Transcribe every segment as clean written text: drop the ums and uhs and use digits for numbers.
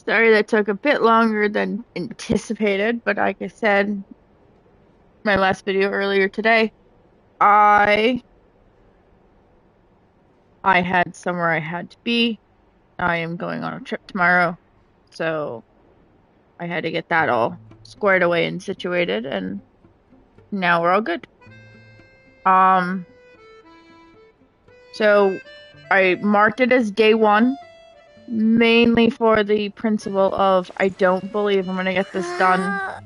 Sorry that took a bit longer than anticipated, but like I said, my last video earlier today, I had somewhere I had to be. I am going on a trip tomorrow, so I had to get that all squared away and situated, and now we're all good. So I marked it as day one, mainly for the principle of I don't believe I'm gonna get this done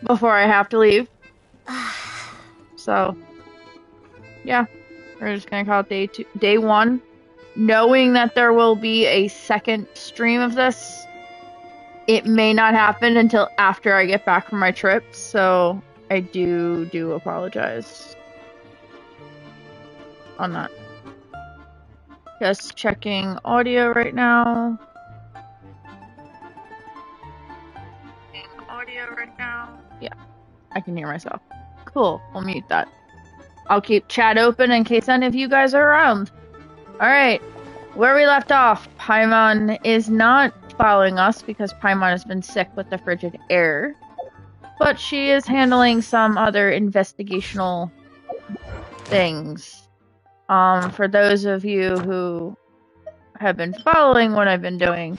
before I have to leave. So, yeah, we're just gonna call it day one, knowing that there will be a second stream of this. It may not happen until after I get back from my trip, so I do apologize on that. Just checking audio right now. Yeah, I can hear myself. Cool, we'll mute that. I'll keep chat open in case any of you guys are around. Alright, where we left off, Paimon is not following us because Paimon has been sick with the frigid air. But she is handling some other investigational things. For those of you who have been following what I've been doing,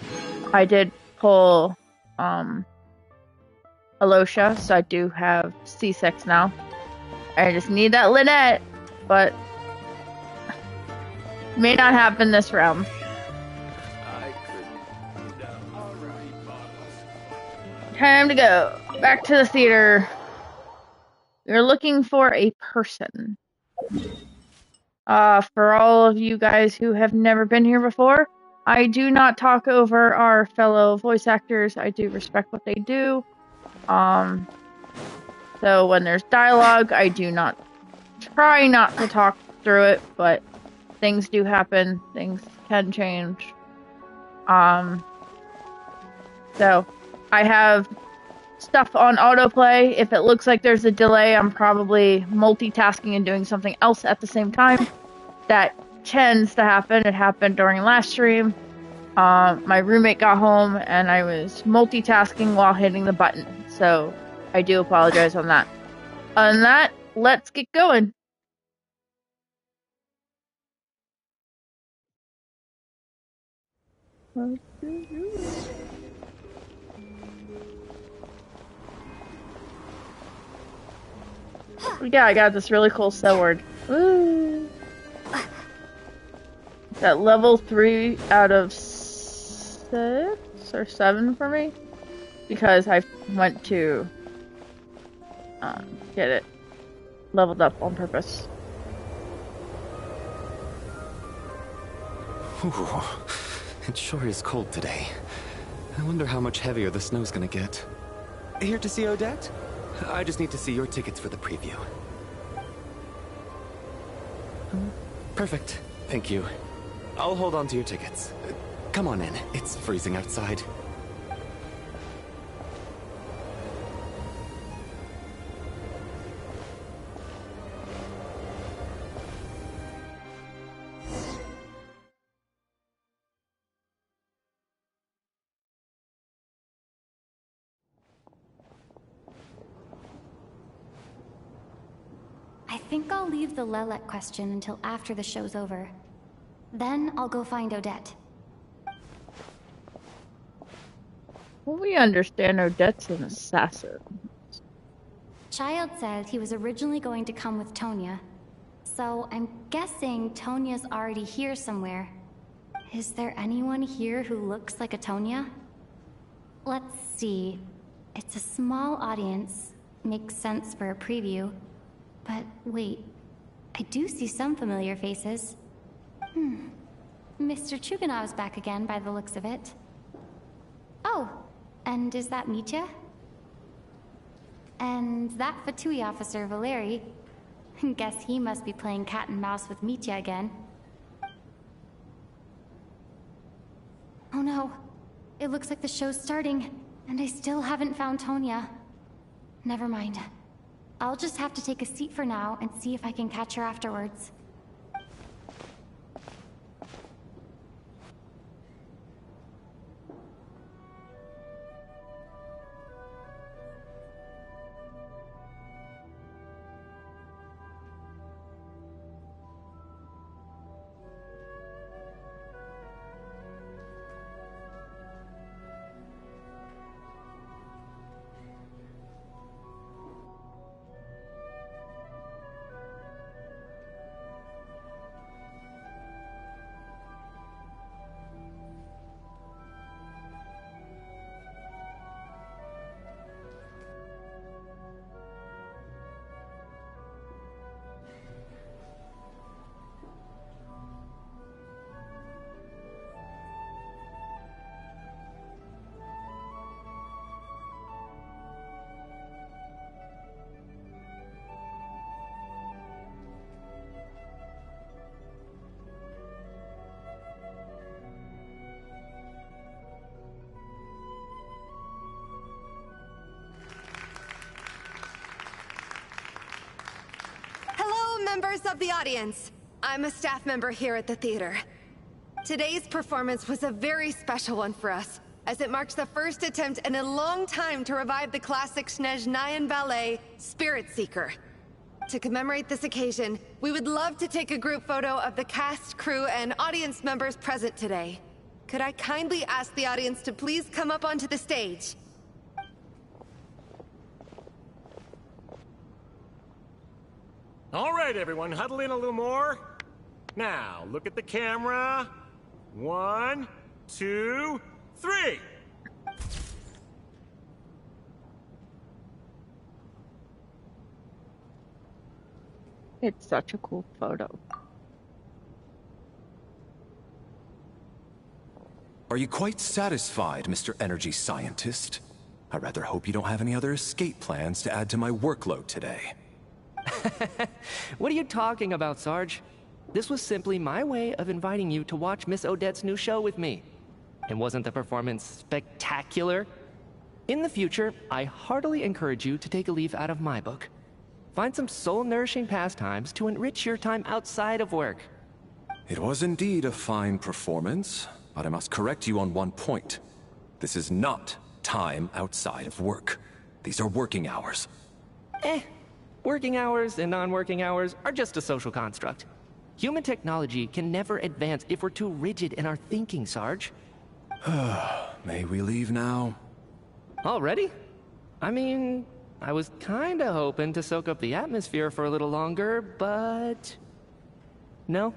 I did pull Alosha, so I do have C6 now. I just need that Lynette, but may not happen this round. Time to go. Back to the theater. We're looking for a person. For all of you guys who have never been here before, I do not talk over our fellow voice actors. I do respect what they do. So when there's dialogue, I do not try not to talk through it, but things do happen. Things can change. So I have stuff on autoplay. If it looks like there's a delay, I'm probably multitasking and doing something else at the same time. That tends to happen. It happened during last stream. My roommate got home and I was multitasking while hitting the button. So I do apologize on that. On that, let's get going. Yeah, I got this really cool sword. Woo! It's at level 3 out of 6 or 7 for me. Because I went to get it leveled up on purpose. Ooh, it sure is cold today. I wonder how much heavier the snow's gonna get. Here to see Odette? I just need to see your tickets for the preview. Perfect. Thank you. I'll hold on to your tickets. Come on in. It's freezing outside. I think I'll leave the Lelek question until after the show's over. Then I'll go find Odette. Well, we understand Odette's an assassin. Child said he was originally going to come with Tonya. So I'm guessing Tonya's already here somewhere. Is there anyone here who looks like a Tonya? Let's see. It's a small audience. Makes sense for a preview. But wait, I do see some familiar faces. Mr. Chuganov's back again by the looks of it. Oh, and is that Mitya? And that Fatui officer, Valeri. Guess he must be playing cat and mouse with Mitya again. Oh no, it looks like the show's starting, and I still haven't found Tonya. Never mind. I'll just have to take a seat for now and see if I can catch her afterwards. members of the audience. I'm a staff member here at the theater. Today's performance was a very special one for us, as it marks the first attempt in a long time to revive the classic Snezhnayan ballet, Spirit Seeker. To commemorate this occasion, we would love to take a group photo of the cast, crew, and audience members present today. Could I kindly ask the audience to please come up onto the stage? All right, everyone, huddle in a little more. Now, look at the camera. 1, 2, 3. It's such a cool photo. Are you quite satisfied, Mr. Energy Scientist? I rather hope you don't have any other escape plans to add to my workload today. What are you talking about, Sarge? This was simply my way of inviting you to watch Miss Odette's new show with me. And wasn't the performance spectacular? In the future, I heartily encourage you to take a leaf out of my book. Find some soul-nourishing pastimes to enrich your time outside of work. It was indeed a fine performance, but I must correct you on one point. This is not time outside of work. These are working hours. Working hours and non-working hours are just a social construct. Human technology can never advance if we're too rigid in our thinking, Sarge. May we leave now? Already? I mean, I was kinda hoping to soak up the atmosphere for a little longer, but... No?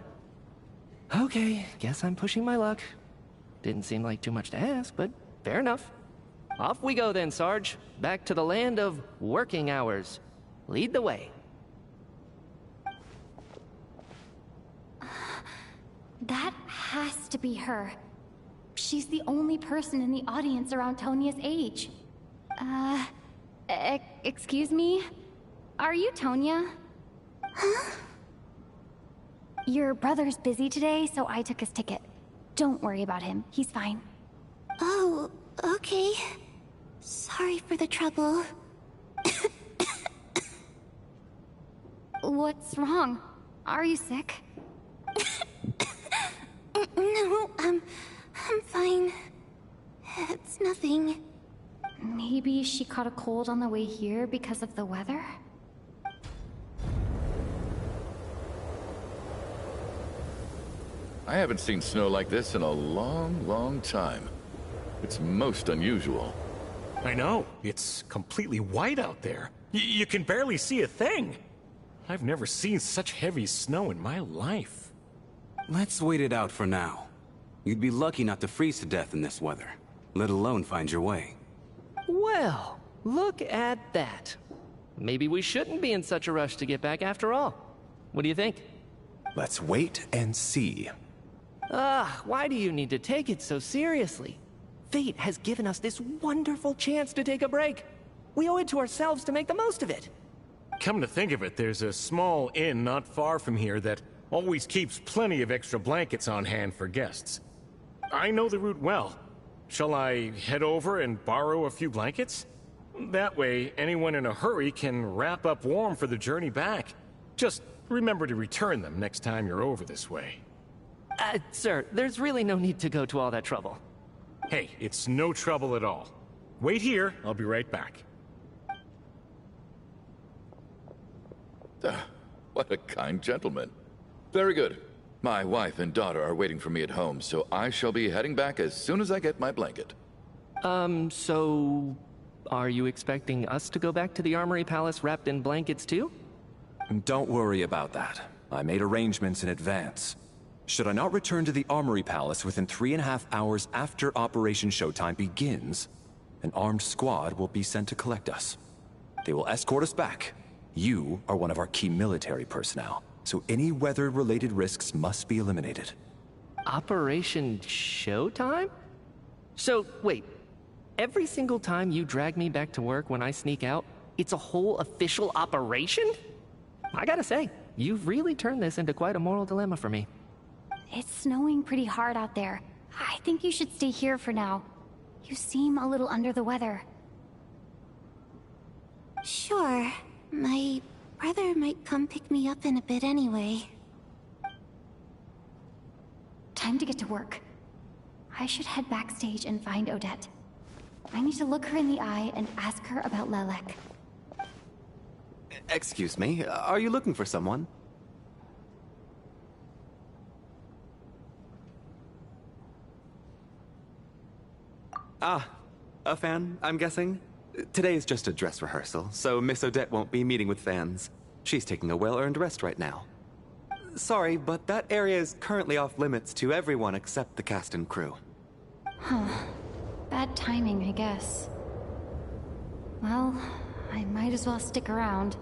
Okay, guess I'm pushing my luck. Didn't seem like too much to ask, but fair enough. Off we go then, Sarge. Back to the land of working hours. Lead the way. That has to be her. She's the only person in the audience around Tonia's age. Excuse me? Are you Tonia? Huh? Your brother's busy today, so I took his ticket. Don't worry about him. He's fine. Oh, okay. Sorry for the trouble. What's wrong? Are you sick? No, I'm fine. It's nothing. Maybe she caught a cold on the way here because of the weather? I haven't seen snow like this in a long, long time. It's most unusual. I know. It's completely white out there. You can barely see a thing. I've never seen such heavy snow in my life. Let's wait it out for now. You'd be lucky not to freeze to death in this weather, let alone find your way. Well, look at that. Maybe we shouldn't be in such a rush to get back after all. What do you think? Let's wait and see. Why do you need to take it so seriously? Fate has given us this wonderful chance to take a break. We owe it to ourselves to make the most of it. Come to think of it, there's a small inn not far from here that always keeps plenty of extra blankets on hand for guests. I know the route well. Shall I head over and borrow a few blankets? That way, anyone in a hurry can wrap up warm for the journey back. Just remember to return them next time you're over this way. Sir, there's really no need to go to all that trouble. Hey, it's no trouble at all. Wait here, I'll be right back. What a kind gentleman. Very good. My wife and daughter are waiting for me at home, so I shall be heading back as soon as I get my blanket. So... are you expecting us to go back to the Armory Palace wrapped in blankets too? Don't worry about that. I made arrangements in advance. Should I not return to the Armory Palace within 3.5 hours after Operation Showtime begins, an armed squad will be sent to collect us. They will escort us back. You are one of our key military personnel, so any weather-related risks must be eliminated. Operation Showtime? So, wait. Every single time you drag me back to work when I sneak out, it's a whole official operation? I gotta say, you've really turned this into quite a moral dilemma for me. It's snowing pretty hard out there. I think you should stay here for now. You seem a little under the weather. Sure. My Brother might come pick me up in a bit anyway. Time to get to work. I should head backstage and find Odette. I need to look her in the eye and ask her about Lelek. Excuse me, are you looking for someone? Ah, a fan, I'm guessing? Today is just a dress rehearsal, so Miss Odette won't be meeting with fans. She's taking a well-earned rest right now. Sorry, but that area is currently off limits to everyone except the cast and crew. Huh. Bad timing, I guess. Well, I might as well stick around.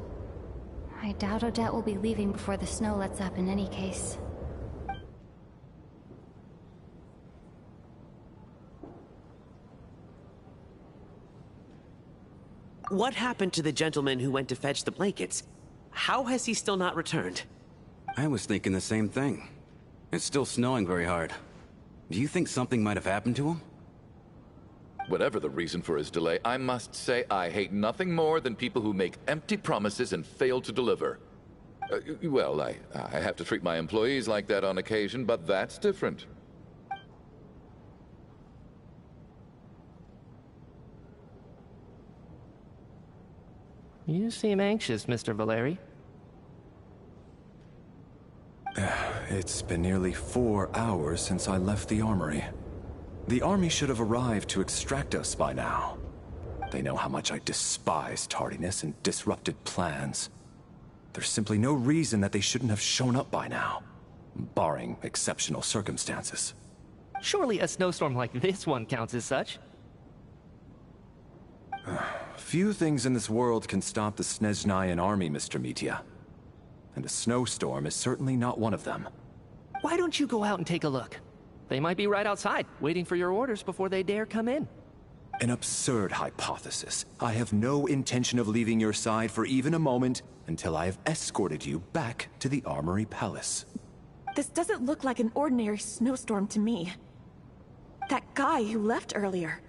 I doubt Odette will be leaving before the snow lets up in any case. What happened to the gentleman who went to fetch the blankets? How has he still not returned? I was thinking the same thing. It's still snowing very hard. Do you think something might have happened to him? Whatever the reason for his delay, I must say I hate nothing more than people who make empty promises and fail to deliver. Well, I have to treat my employees like that on occasion, but that's different. You seem anxious, Mr. Valeri. It's been nearly 4 hours since I left the armory. The army should have arrived to extract us by now. They know how much I despise tardiness and disrupted plans. There's simply no reason that they shouldn't have shown up by now, barring exceptional circumstances. Surely a snowstorm like this one counts as such. Few things in this world can stop the Snezhnayan army, Mr. Mitya. And a snowstorm is certainly not one of them. Why don't you go out and take a look? They might be right outside, waiting for your orders before they dare come in. An absurd hypothesis. I have no intention of leaving your side for even a moment until I have escorted you back to the Armory Palace. This doesn't look like an ordinary snowstorm to me. That guy who left earlier.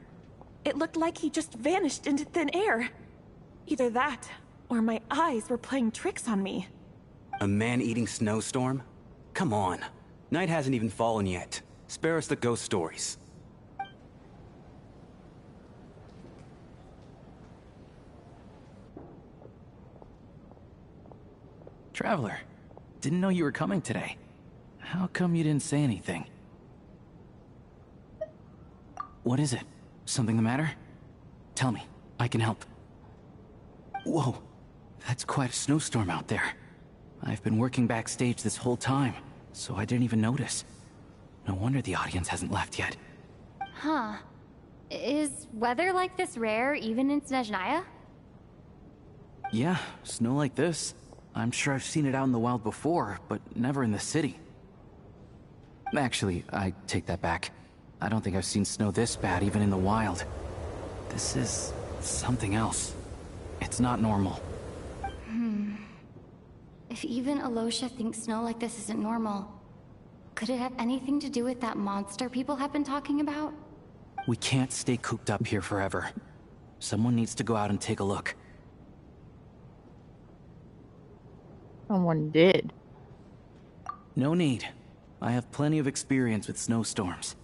It looked like he just vanished into thin air. Either that, or my eyes were playing tricks on me. A man-eating snowstorm? Come on. Night hasn't even fallen yet. Spare us the ghost stories. Traveler, didn't know you were coming today. How come you didn't say anything? What is it? Something the matter? Tell me, I can help. Whoa, that's quite a snowstorm out there. I've been working backstage this whole time, so I didn't even notice. No wonder the audience hasn't left yet. Huh. Is weather like this rare even in Snezhnaya? Yeah, snow like this. I'm sure I've seen it out in the wild before, but never in the city. Actually, I take that back. I don't think I've seen snow this bad even in the wild. This is something else. It's not normal. If even Alosha thinks snow like this isn't normal, could it have anything to do with that monster people have been talking about? We can't stay cooped up here forever. Someone needs to go out and take a look. Someone did. No need. I have plenty of experience with snowstorms.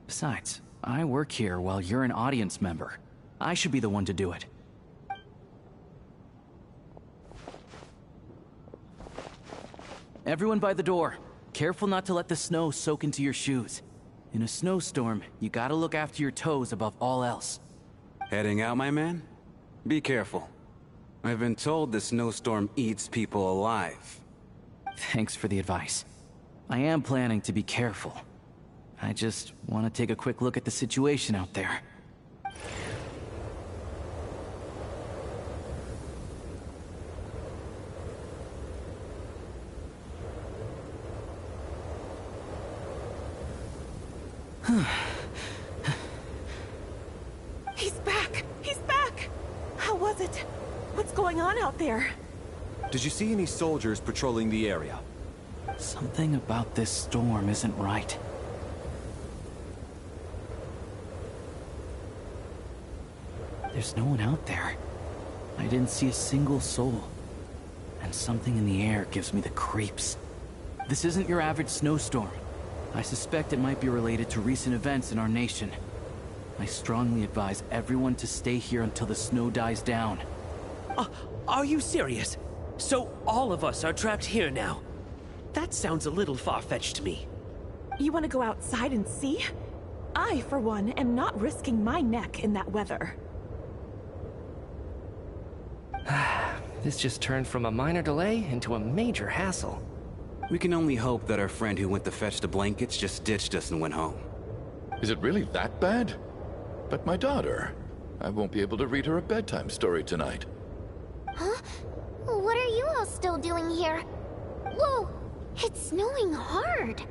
Besides, I work here while you're an audience member. I should be the one to do it. Everyone by the door. Careful not to let the snow soak into your shoes. In a snowstorm, you gotta look after your toes above all else. Heading out, my man? Be careful. I've been told the snowstorm eats people alive. Thanks for the advice. I am planning to be careful. I just want to take a quick look at the situation out there. He's back! He's back! How was it? What's going on out there? Did you see any soldiers patrolling the area? Something about this storm isn't right. There's no one out there. I didn't see a single soul. and something in the air gives me the creeps. This isn't your average snowstorm. I suspect it might be related to recent events in our nation. I strongly advise everyone to stay here until the snow dies down. Are you serious? So all of us are trapped here now? That sounds a little far-fetched to me. You want to go outside and see? I, for one, am not risking my neck in that weather. This just turned from a minor delay into a major hassle. We can only hope that our friend who went to fetch the blankets just ditched us and went home. Is it really that bad? But my daughter, I won't be able to read her a bedtime story tonight. Huh? What are you all still doing here? Whoa! It's snowing hard!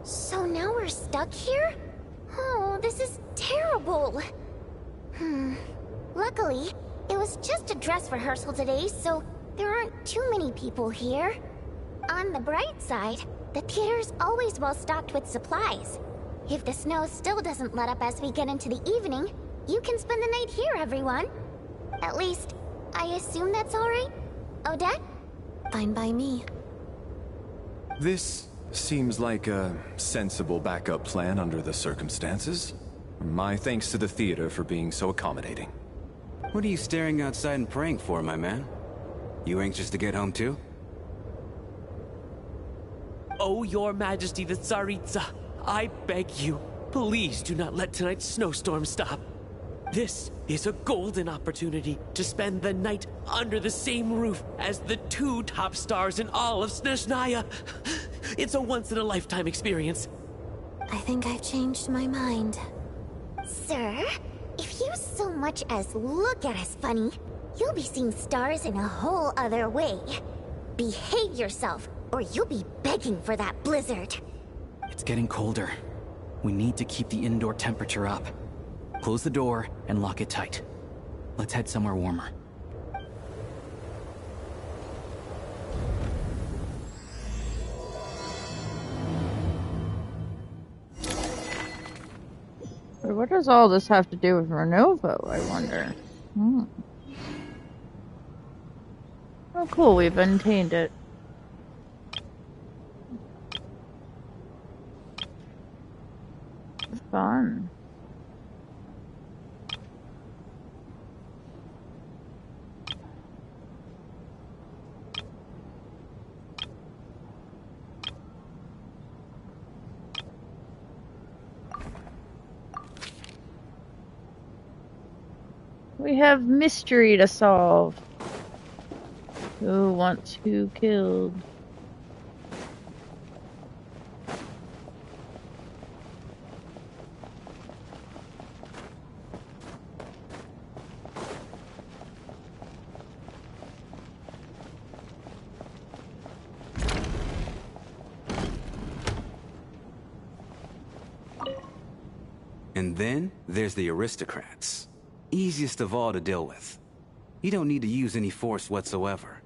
So now we're stuck here? Oh, this is terrible! Luckily, it was just a dress rehearsal today, so there aren't too many people here. On the bright side, the theater's always well stocked with supplies. If the snow still doesn't let up as we get into the evening, you can spend the night here, everyone. At least, I assume that's alright? Odette? Fine by me. This seems like a sensible backup plan under the circumstances. My thanks to the theater for being so accommodating. What are you staring outside and praying for, my man? You anxious to get home too? Oh, your majesty the Tsaritsa, I beg you, please do not let tonight's snowstorm stop. This is a golden opportunity to spend the night under the same roof as the two top stars in all of Snezhnaya. It's a once-in-a-lifetime experience. I think I've changed my mind. Sir, if you so much as look at us funny, you'll be seeing stars in a whole other way. Behave yourself, or you'll be begging for that blizzard. It's getting colder. We need to keep the indoor temperature up. Close the door and lock it tight. Let's head somewhere warmer. What does all this have to do with Renovo, I wonder? Oh cool, we've untamed it. Fun. We have mystery to solve. Who wants who killed? And then there's the aristocrats. Easiest of all to deal with. You don't need to use any force whatsoever.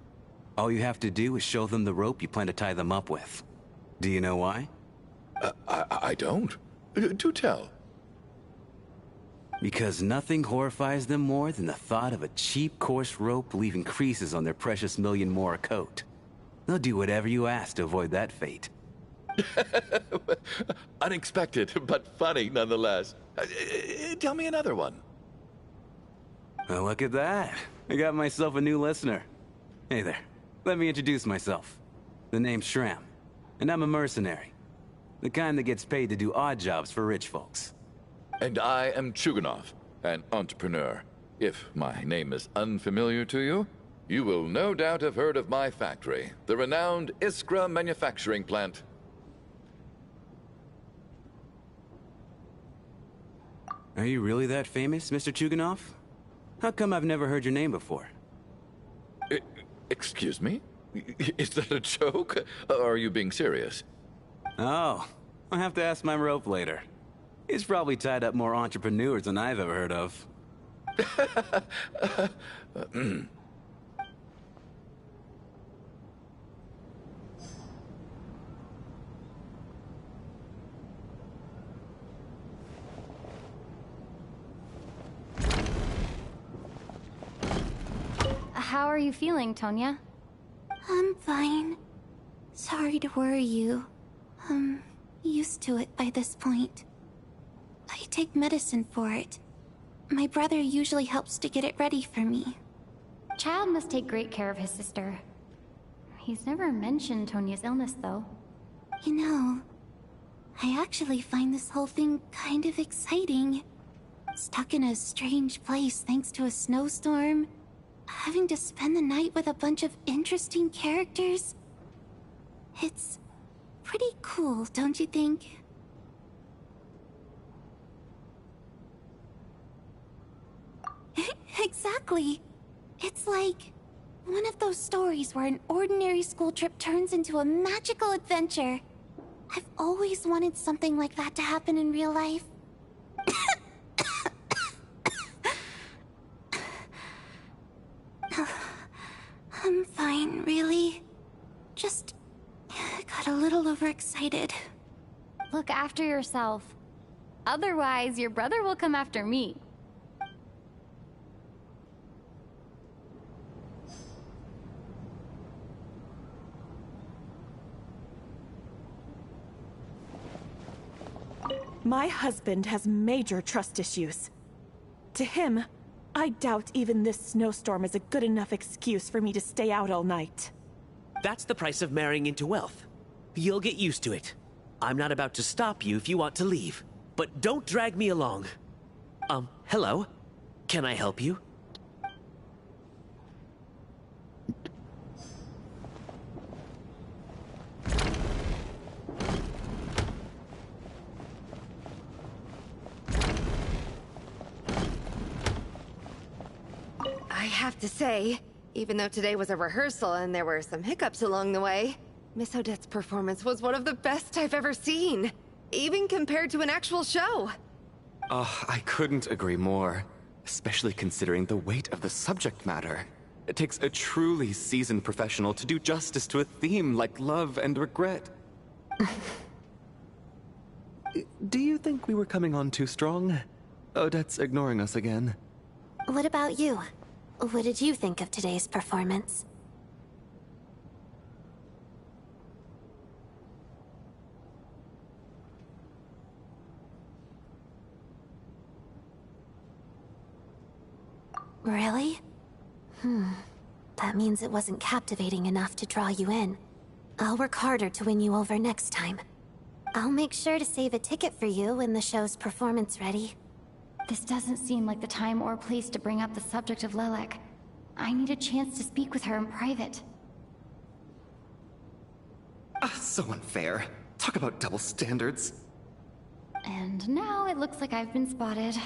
All you have to do is show them the rope you plan to tie them up with. Do you know why? I don't. Do tell. Because nothing horrifies them more than the thought of a cheap, coarse rope leaving creases on their precious million Mora coat. They'll do whatever you ask to avoid that fate. Unexpected, but funny nonetheless. Tell me another one. Well, look at that. I got myself a new listener. Hey there. Let me introduce myself. The name's Shram, and I'm a mercenary. The kind that gets paid to do odd jobs for rich folks. And I am Chuganov, an entrepreneur. If my name is unfamiliar to you, you will no doubt have heard of my factory, the renowned Iskra manufacturing plant. Are you really that famous, Mr. Chuganov? How come I've never heard your name before? Excuse me? Is that a joke? Or are you being serious? Oh, I'll have to ask my rope later. He's probably tied up more entrepreneurs than I've ever heard of. How are you feeling, Tonya? I'm fine. Sorry to worry you. I'm used to it by this point. I take medicine for it. My brother usually helps to get it ready for me. Child must take great care of his sister. He's never mentioned Tonya's illness, though. You know, I actually find this whole thing kind of exciting. Stuck in a strange place thanks to a snowstorm. Having to spend the night with a bunch of interesting characters. It's pretty cool, don't you think? Exactly. It's like one of those stories where an ordinary school trip turns into a magical adventure. I've always wanted something like that to happen in real life. I'm fine, really. Just got a little overexcited. Look after yourself. Otherwise, your brother will come after me. My husband has major trust issues. To him, I doubt even this snowstorm is a good enough excuse for me to stay out all night. That's the price of marrying into wealth. You'll get used to it. I'm not about to stop you if you want to leave. But don't drag me along. Hello? Can I help you? I have to say, even though today was a rehearsal and there were some hiccups along the way, Miss Odette's performance was one of the best I've ever seen. Even compared to an actual show. Oh, I couldn't agree more. Especially considering the weight of the subject matter. It takes a truly seasoned professional to do justice to a theme like love and regret. Do you think we were coming on too strong? Odette's ignoring us again. What about you? What did you think of today's performance? Really? That means it wasn't captivating enough to draw you in. I'll work harder to win you over next time. I'll make sure to save a ticket for you when the show's performance ready. This doesn't seem like the time or place to bring up the subject of Lilac. I need a chance to speak with her in private. So unfair. Talk about double standards. And now it looks like I've been spotted.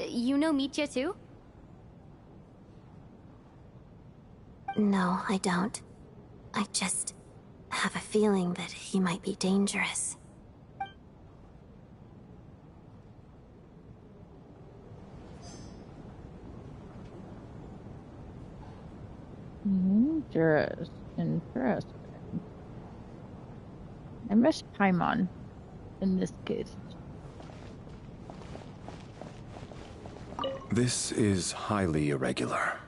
You know Mitya too? No, I don't. I just have a feeling that he might be dangerous. Interesting. I miss Paimon in this case. This is highly irregular.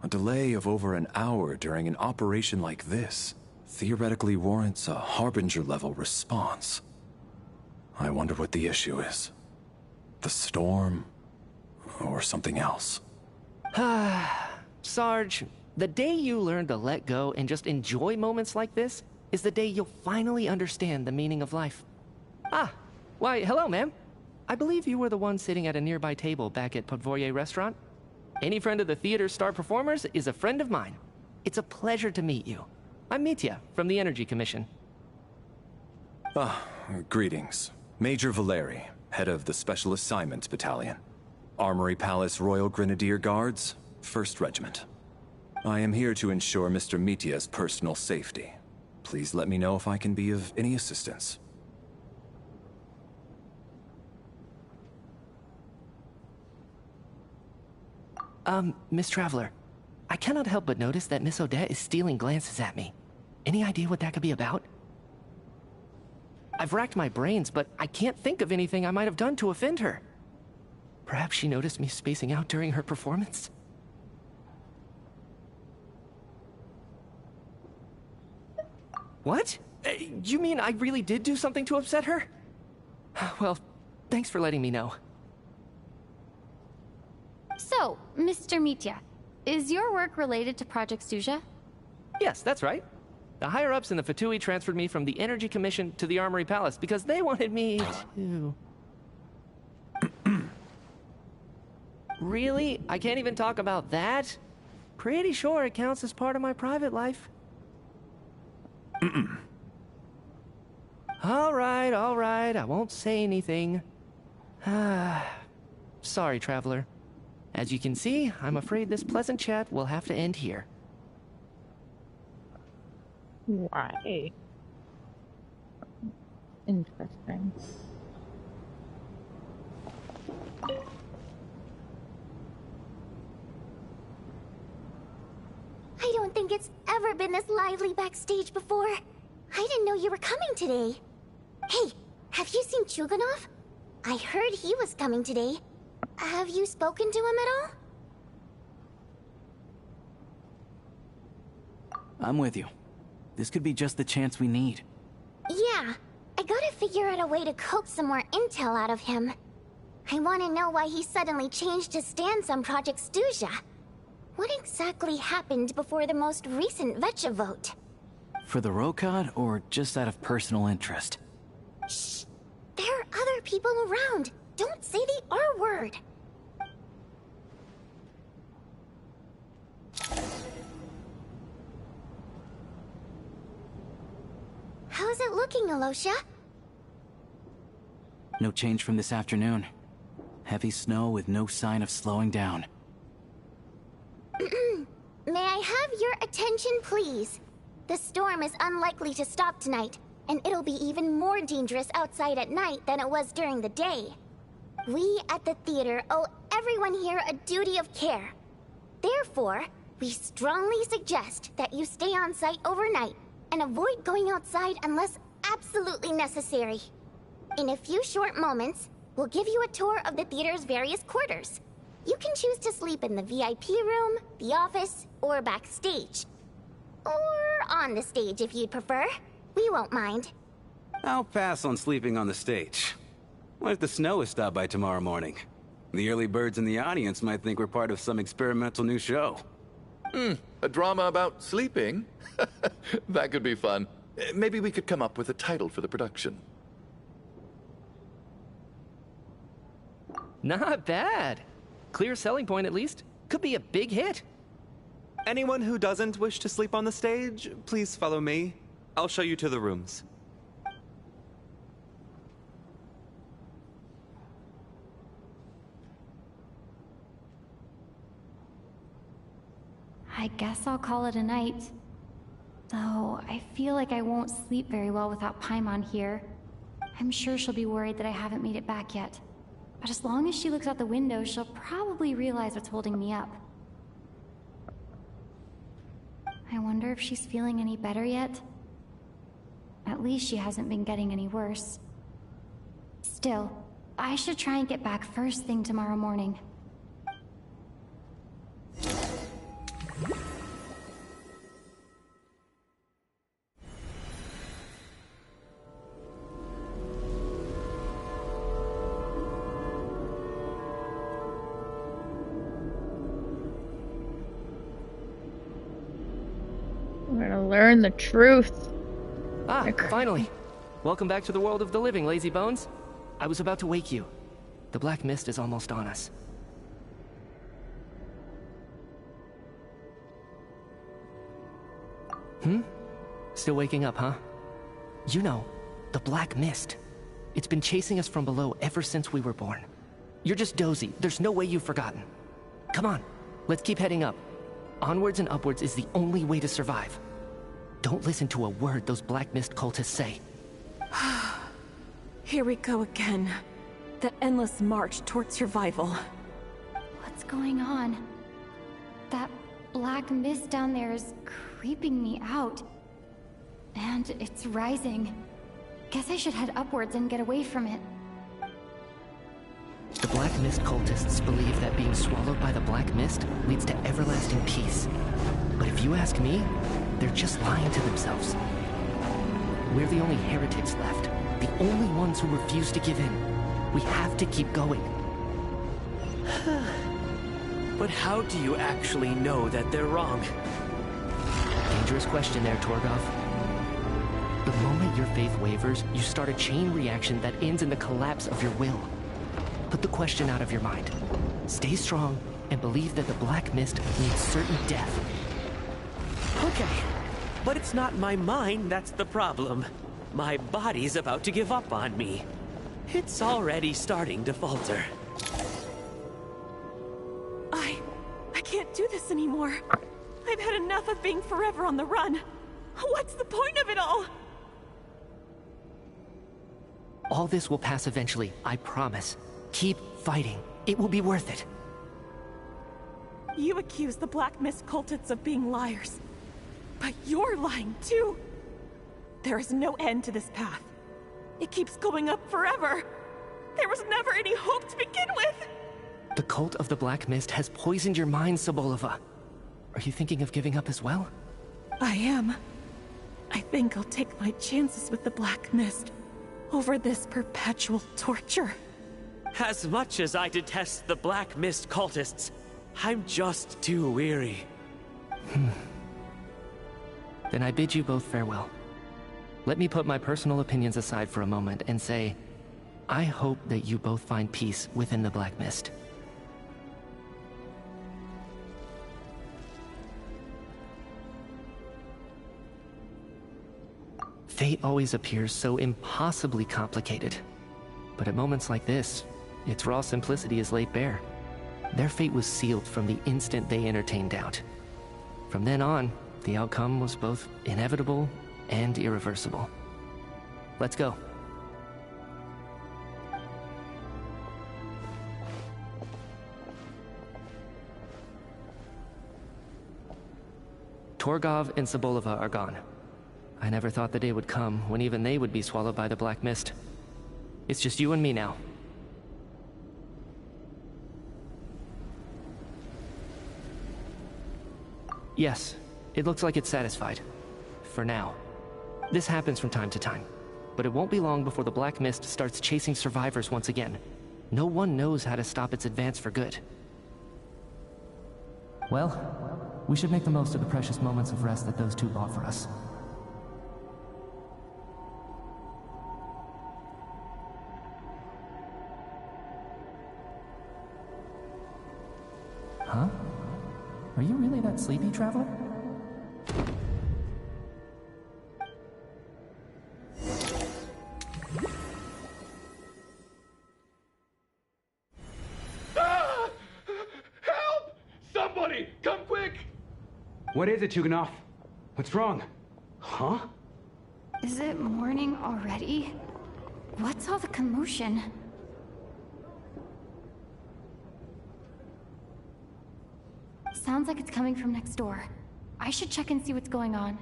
A delay of over an hour during an operation like this theoretically warrants a Harbinger-level response. I wonder what the issue is. The storm, or something else. Sarge, the day you learn to let go and just enjoy moments like this is the day you'll finally understand the meaning of life. Why, hello, ma'am. I believe you were the one sitting at a nearby table back at Podvorye Restaurant. Any friend of the theater's star performers is a friend of mine. It's a pleasure to meet you. I'm Mitya, from the Energy Commission. Greetings. Major Valeri, head of the Special Assignments Battalion. Armory Palace Royal Grenadier Guards, 1st Regiment. I am here to ensure Mr. Mitya's personal safety. Please let me know if I can be of any assistance. Miss Traveler, I cannot help but notice that Miss Odette is stealing glances at me. Any idea what that could be about? I've racked my brains, but I can't think of anything I might have done to offend her. Perhaps she noticed me spacing out during her performance? What? You mean I really did do something to upset her? Well, thanks for letting me know. So, Mr. Mitya, is your work related to Project Suja? Yes, that's right. The higher-ups in the Fatui transferred me from the Energy Commission to the Armory Palace because they wanted me to... Really? I can't even talk about that? Pretty sure it counts as part of my private life. All right, I won't say anything. Sorry, Traveler. As you can see, I'm afraid this pleasant chat will have to end here. Why? Interesting. I don't think it's ever been this lively backstage before. I didn't know you were coming today. Hey, have you seen Chuganov? I heard he was coming today. Have you spoken to him at all? I'm with you. This could be just the chance we need. Yeah, I gotta figure out a way to coax some more intel out of him. I want to know why he suddenly changed his stance on Project Stuja. What exactly happened before the most recent VII vote? For the Rokad, or just out of personal interest? Shh! There are other people around. Don't say the R word. How's it looking, Alosha? No change from this afternoon. Heavy snow with no sign of slowing down. May I have your attention, please? The storm is unlikely to stop tonight, and it'll be even more dangerous outside at night than it was during the day. We at the theater owe everyone here a duty of care. Therefore, we strongly suggest that you stay on site overnight and avoid going outside unless absolutely necessary. In a few short moments, we'll give you a tour of the theater's various quarters. You can choose to sleep in the VIP room, the office, or backstage. Or on the stage if you'd prefer. We won't mind. I'll pass on sleeping on the stage. What if the snow is stopped by tomorrow morning? The early birds in the audience might think we're part of some experimental new show. A drama about sleeping? That could be fun. Maybe we could come up with a title for the production. Not bad. Clear selling point, at least. Could be a big hit. Anyone who doesn't wish to sleep on the stage, please follow me. I'll show you to the rooms. I guess I'll call it a night. Though, I feel like I won't sleep very well without Paimon here. I'm sure she'll be worried that I haven't made it back yet. But as long as she looks out the window, she'll probably realize what's holding me up. I wonder if she's feeling any better yet? At least she hasn't been getting any worse. Still, I should try and get back first thing tomorrow morning. I'm gonna learn the truth. Ah, finally. Welcome back to the world of the living, lazy bones. I was about to wake you. The black mist is almost on us. Still waking up, huh? You know, the black mist. It's been chasing us from below ever since we were born. You're just dozy. There's no way you've forgotten. Come on, let's keep heading up. Onwards and upwards is the only way to survive. Don't listen to a word those black mist cultists say. Here we go again. The endless march towards survival. What's going on? That black mist down there is creeping me out. And it's rising. Guess I should head upwards and get away from it. The Black Mist cultists believe that being swallowed by the Black Mist leads to everlasting peace. But if you ask me, they're just lying to themselves. We're the only heretics left, the only ones who refuse to give in. We have to keep going. But how do you actually know that they're wrong? Dangerous question there, Torgov. The moment your faith wavers, you start a chain reaction that ends in the collapse of your will. Put the question out of your mind. Stay strong and believe that the Black Mist means certain death. Okay, but it's not my mind that's the problem. My body's about to give up on me. It's already starting to falter. I can't do this anymore. I've had enough of being forever on the run. What's the point of it all? All this will pass eventually, I promise. Keep fighting. It will be worth it. You accuse the Black Mist cultists of being liars. But you're lying too. There is no end to this path. It keeps going up forever. There was never any hope to begin with. The cult of the Black Mist has poisoned your mind, Sobolova. Are you thinking of giving up as well? I am. I think I'll take my chances with the Black Mist over this perpetual torture. As much as I detest the Black Mist cultists, I'm just too weary. Then I bid you both farewell. Let me put my personal opinions aside for a moment and say, I hope that you both find peace within the Black Mist. Fate always appears so impossibly complicated. But at moments like this, its raw simplicity is laid bare. Their fate was sealed from the instant they entertained doubt. From then on, the outcome was both inevitable and irreversible. Let's go. Torgov and Sobolova are gone. I never thought the day would come when even they would be swallowed by the Black Mist. It's just you and me now. Yes, it looks like it's satisfied. For now. This happens from time to time, but it won't be long before the Black Mist starts chasing survivors once again. No one knows how to stop its advance for good. Well, we should make the most of the precious moments of rest that those two bought for us. Huh? Are you really that sleepy, Traveler? Ah! Help! Somebody, come quick! What is it, Chuganov? What's wrong? Huh? Is it morning already? What's all the commotion? Sounds like it's coming from next door. I should check and see what's going on.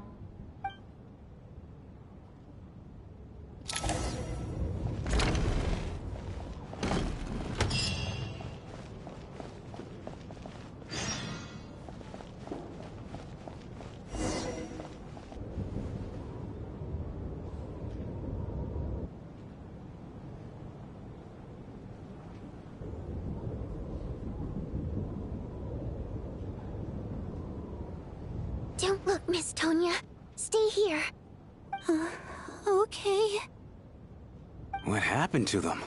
Don't look, Miss Tonya. Stay here. Okay. What happened to them?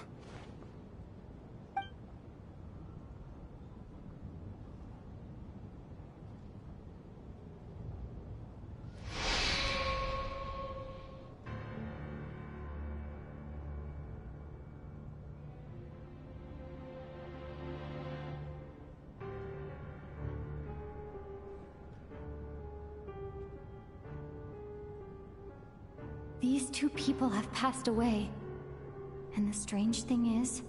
These two people have passed away. And the strange thing is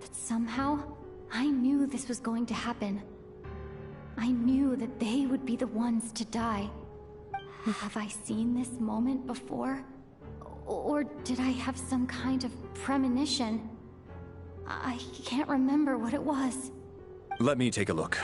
that somehow I knew this was going to happen. I knew that they would be the ones to die. Have I seen this moment before? Or did I have some kind of premonition? I can't remember what it was. Let me take a look.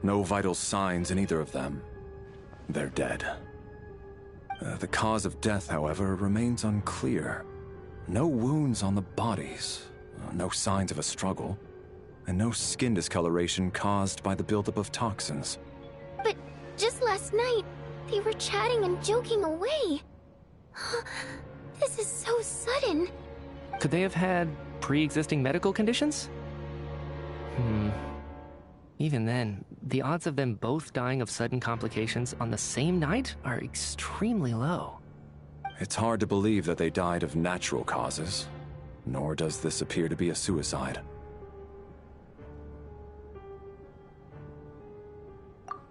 No vital signs in either of them. They're dead. The cause of death, however, remains unclear. No wounds on the bodies, no signs of a struggle, and no skin discoloration caused by the buildup of toxins. But just last night, they were chatting and joking away. This is so sudden. Could they have had pre-existing medical conditions? Even then, the odds of them both dying of sudden complications on the same night are extremely low. It's hard to believe that they died of natural causes, nor does this appear to be a suicide.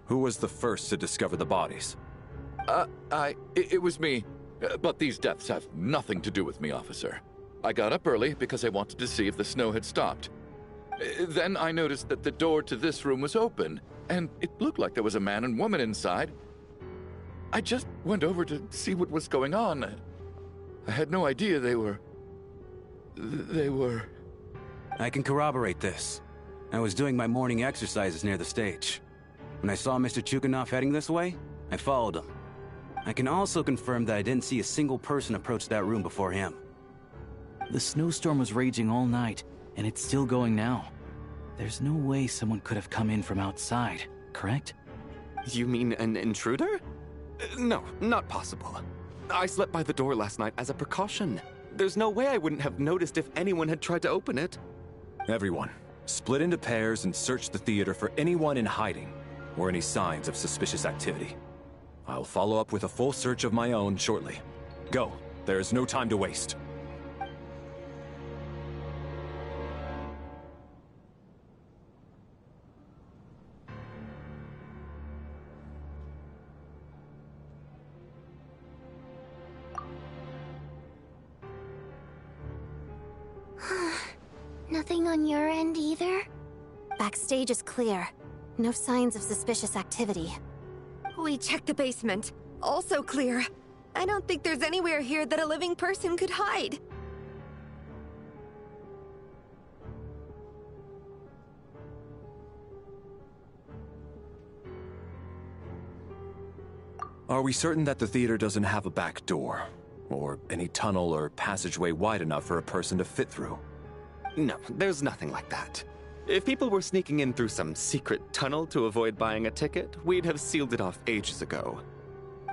Who was the first to discover the bodies? It was me. But these deaths have nothing to do with me, officer. I got up early because I wanted to see if the snow had stopped. Then I noticed that the door to this room was open, and it looked like there was a man and woman inside. I just went over to see what was going on. I had no idea they were... I can corroborate this. I was doing my morning exercises near the stage. When I saw Mr. Chuganov heading this way, I followed him. I can also confirm that I didn't see a single person approach that room before him. The snowstorm was raging all night, and it's still going now. There's no way someone could have come in from outside, correct? You mean an intruder? No, not possible. I slept by the door last night as a precaution. There's no way I wouldn't have noticed if anyone had tried to open it. Everyone, split into pairs and search the theater for anyone in hiding or any signs of suspicious activity. I'll follow up with a full search of my own shortly. Go. There is no time to waste. Nothing on your end either? Backstage is clear. No signs of suspicious activity. We checked the basement. Also clear. I don't think there's anywhere here that a living person could hide. Are we certain that the theater doesn't have a back door? Or any tunnel or passageway wide enough for a person to fit through? No, there's nothing like that. If people were sneaking in through some secret tunnel to avoid buying a ticket, we'd have sealed it off ages ago.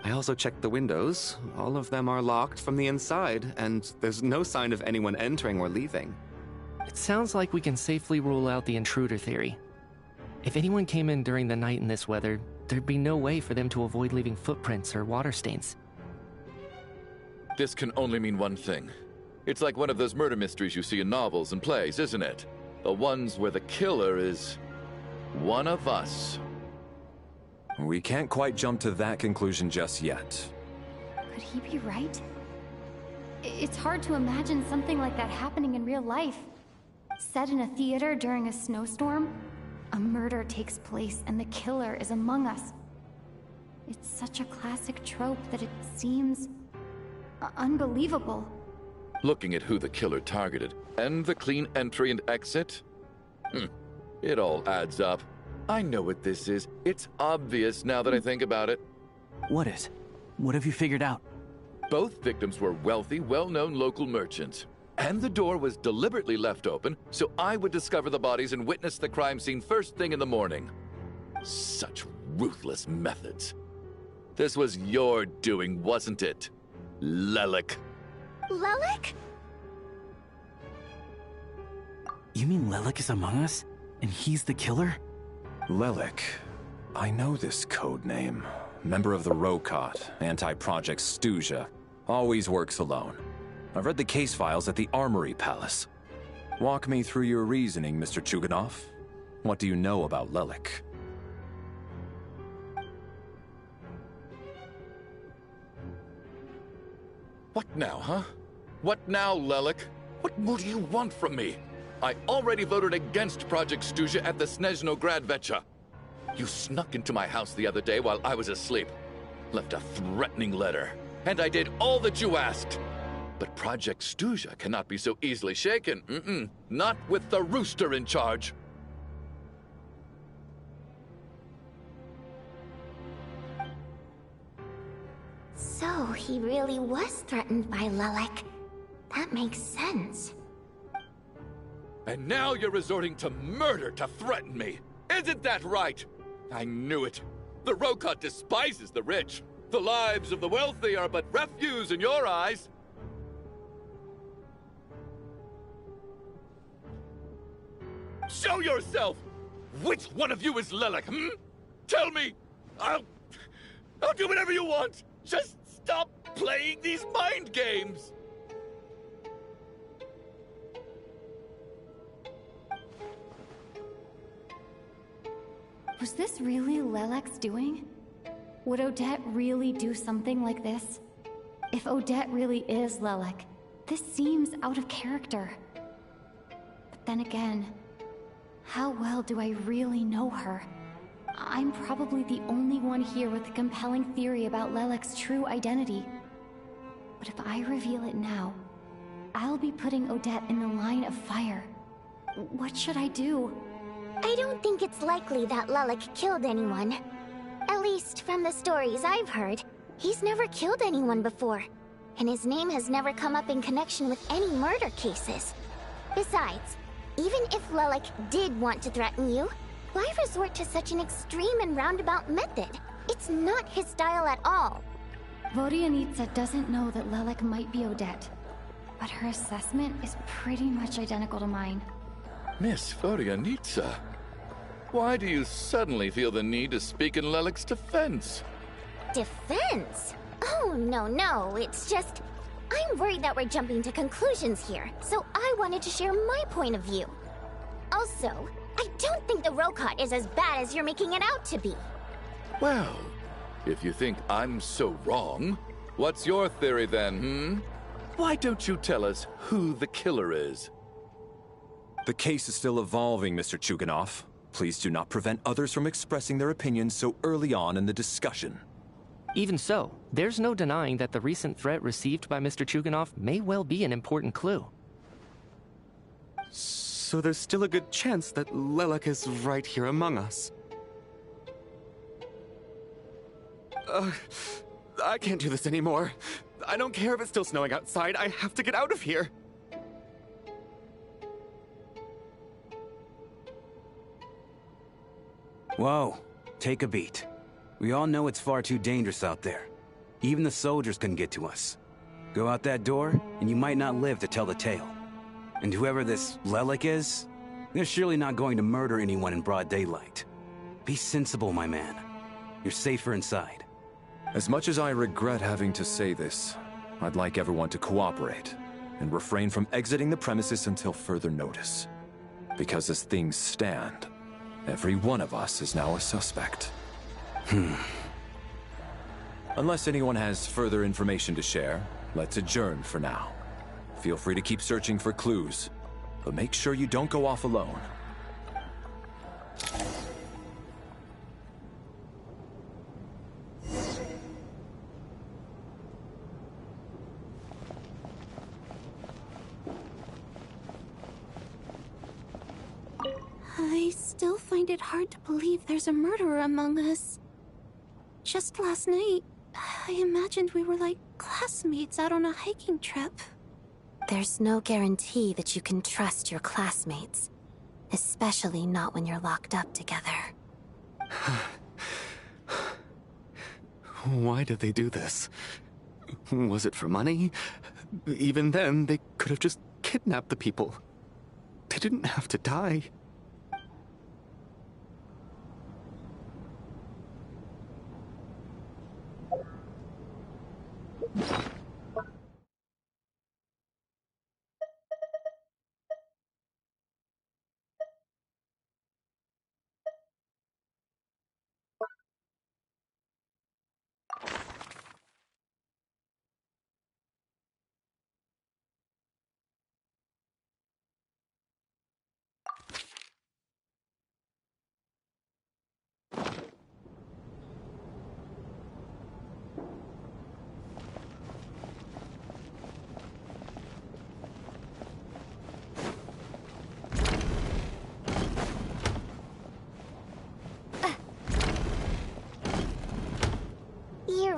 I also checked the windows. All of them are locked from the inside, and there's no sign of anyone entering or leaving. It sounds like we can safely rule out the intruder theory. If anyone came in during the night in this weather, there'd be no way for them to avoid leaving footprints or water stains. This can only mean one thing. It's like one of those murder mysteries you see in novels and plays, isn't it? The ones where the killer is one of us. We can't quite jump to that conclusion just yet. Could he be right? It's hard to imagine something like that happening in real life. Set in a theater during a snowstorm, a murder takes place and the killer is among us. It's such a classic trope that it seems unbelievable. Looking at who the killer targeted, and the clean entry and exit, it all adds up. I know what this is. It's obvious now that I think about it. What is? What have you figured out? Both victims were wealthy, well-known local merchants. And the door was deliberately left open, so I would discover the bodies and witness the crime scene first thing in the morning. Such ruthless methods. This was your doing, wasn't it, Lelik? Lelik? You mean Lelik is among us? And he's the killer? Lelik. I know this code name. Member of the Rokot, anti-Project Stuzha. Always works alone. I've read the case files at the Armory Palace. Walk me through your reasoning, Mr. Chuganov. What do you know about Lelik? What now, huh? What now, Lelik? What more do you want from me? I already voted against Project Stuzha at the Snezhnograd Vecha. You snuck into my house the other day while I was asleep. Left a threatening letter. And I did all that you asked. But Project Stuzha cannot be so easily shaken. Not with the rooster in charge. So, he really was threatened by Lelik. That makes sense. And now you're resorting to murder to threaten me. Isn't that right? I knew it. The Rokot despises the rich. The lives of the wealthy are but refuse in your eyes. Show yourself! Which one of you is Lelik, Tell me! I'll do whatever you want! Just stop playing these mind games! Was this really Lelek's doing? Would Odette really do something like this? If Odette really is Lelek, this seems out of character. But then again, how well do I really know her? I'm probably the only one here with a compelling theory about Lelek's true identity. But if I reveal it now, I'll be putting Odette in the line of fire. What should I do? I don't think it's likely that Lelik killed anyone. At least, from the stories I've heard, he's never killed anyone before. And his name has never come up in connection with any murder cases. Besides, even if Lelik did want to threaten you, why resort to such an extreme and roundabout method? It's not his style at all. Vodianitsa doesn't know that Lelek might be Odette, but her assessment is pretty much identical to mine. Miss Vodianitsa, why do you suddenly feel the need to speak in Lelik's defense? Defense? Oh, no, it's just... I'm worried that we're jumping to conclusions here, so I wanted to share my point of view. Also, I don't think the Rokot is as bad as you're making it out to be. Well, if you think I'm so wrong, what's your theory then, Why don't you tell us who the killer is? The case is still evolving, Mr. Chuganov. Please do not prevent others from expressing their opinions so early on in the discussion. Even so, there's no denying that the recent threat received by Mr. Chuganov may well be an important clue. So there's still a good chance that Lelik is right here among us. I can't do this anymore. I don't care if it's still snowing outside. I have to get out of here. Whoa, take a beat. We all know it's far too dangerous out there. Even the soldiers couldn't get to us. Go out that door, and you might not live to tell the tale. And whoever this Lelik is, they're surely not going to murder anyone in broad daylight. Be sensible, my man. You're safer inside. As much as I regret having to say this, I'd like everyone to cooperate and refrain from exiting the premises until further notice. Because as things stand, every one of us is now a suspect. Unless anyone has further information to share, let's adjourn for now. Feel free to keep searching for clues, but make sure you don't go off alone. I still find it hard to believe there's a murderer among us. Just last night, I imagined we were like classmates out on a hiking trip. There's no guarantee that you can trust your classmates. Especially not when you're locked up together. Why did they do this? Was it for money? Even then, they could have just kidnapped the people. They didn't have to die.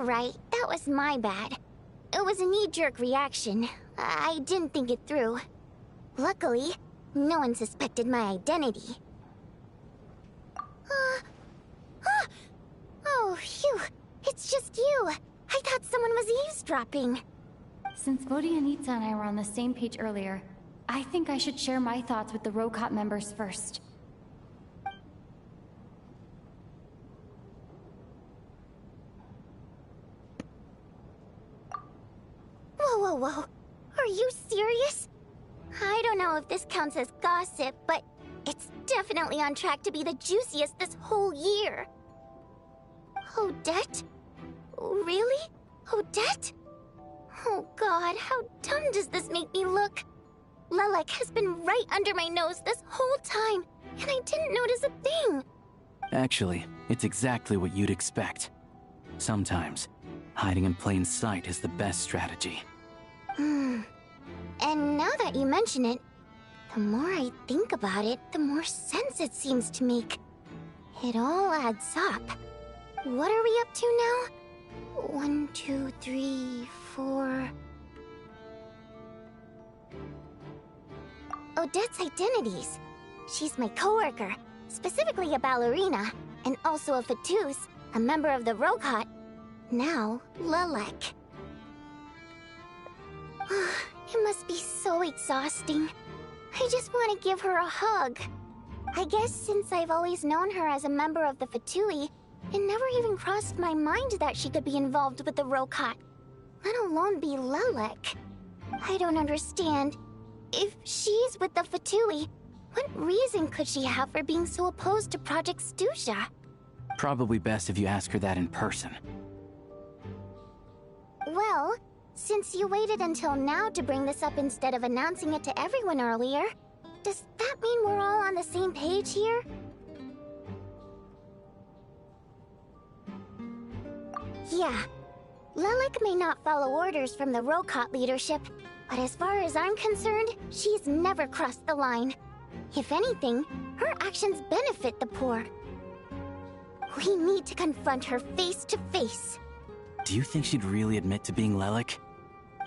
You're right. That was my bad. It was a knee-jerk reaction. I didn't think it through. Luckily, no one suspected my identity. Oh, phew. It's just you. I thought someone was eavesdropping. Since Vodianitsa and I were on the same page earlier, I think I should share my thoughts with the Rokot members first. Whoa. Are you serious? I don't know if this counts as gossip, but it's definitely on track to be the juiciest this whole year. Odette? Really? Odette? Oh god, how dumb does this make me look? Lelek has been right under my nose this whole time, and I didn't notice a thing. Actually, it's exactly what you'd expect. Sometimes, hiding in plain sight is the best strategy. And now that you mention it, the more I think about it, the more sense it seems to make. It all adds up. What are we up to now? 1, 2, 3, 4... Odette's identities. She's my coworker, specifically a ballerina, and also a Fatous, a member of the Rokot. Now, Lelek. It must be so exhausting. I just want to give her a hug. I guess since I've always known her as a member of the Fatui, it never even crossed my mind that she could be involved with the Rokot, let alone be Lelek. I don't understand. If she's with the Fatui, what reason could she have for being so opposed to Project Stusha? Probably best if you ask her that in person. Well, since you waited until now to bring this up instead of announcing it to everyone earlier, does that mean we're all on the same page here? Yeah. Lelek may not follow orders from the Rokot leadership, but as far as I'm concerned, she's never crossed the line. If anything, her actions benefit the poor. We need to confront her face to face. Do you think she'd really admit to being Lelek?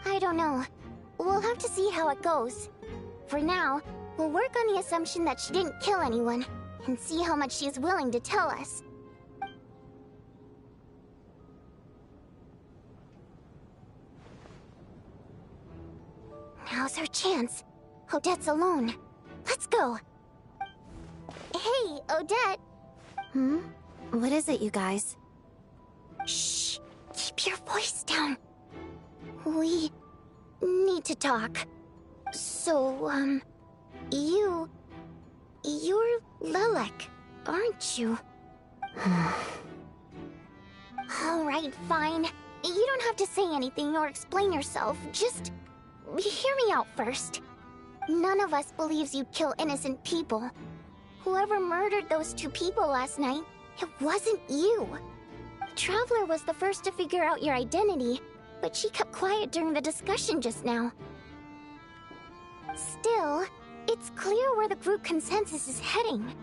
I don't know. We'll have to see how it goes. For now, we'll work on the assumption that she didn't kill anyone, and see how much she's willing to tell us. Now's her chance. Odette's alone. Let's go. Hey, Odette. What is it, you guys? Shh. Keep your voice down. We need to talk. So, you're Lelek, aren't you? Alright, fine. You don't have to say anything or explain yourself. Just hear me out first. None of us believes you kill innocent people. Whoever murdered those 2 people last night, it wasn't you. The Traveler was the first to figure out your identity, but she kept quiet during the discussion just now. Still, it's clear where the group consensus is heading.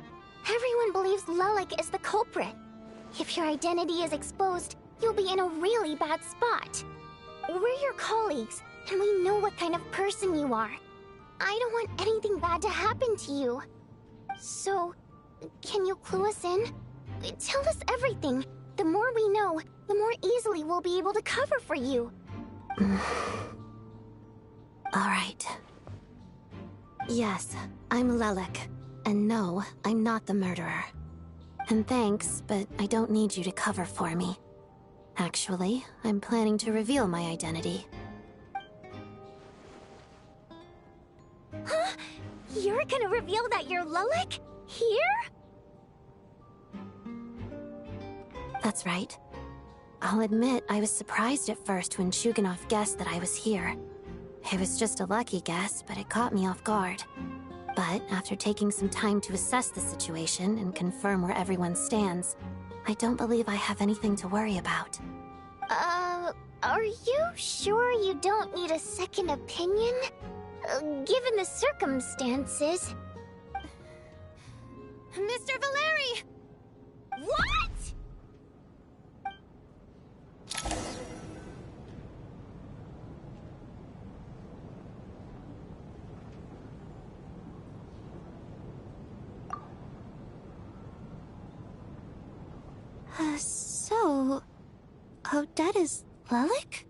Everyone believes Lelek is the culprit. If your identity is exposed, you'll be in a really bad spot. We're your colleagues, and we know what kind of person you are. I don't want anything bad to happen to you. So, can you clue us in? Tell us everything. The more we know, the more easily we'll be able to cover for you. Alright. Yes, I'm Lelek. And no, I'm not the murderer. And thanks, but I don't need you to cover for me. Actually, I'm planning to reveal my identity. Huh? You're gonna reveal that you're Lelek? Here? That's right. I'll admit I was surprised at first when Shuganov guessed that I was here. It was just a lucky guess, but it caught me off guard. But after taking some time to assess the situation and confirm where everyone stands, I don't believe I have anything to worry about. Are you sure you don't need a second opinion? Given the circumstances... Mr. Valeri! What?! So... Odette is Lelik?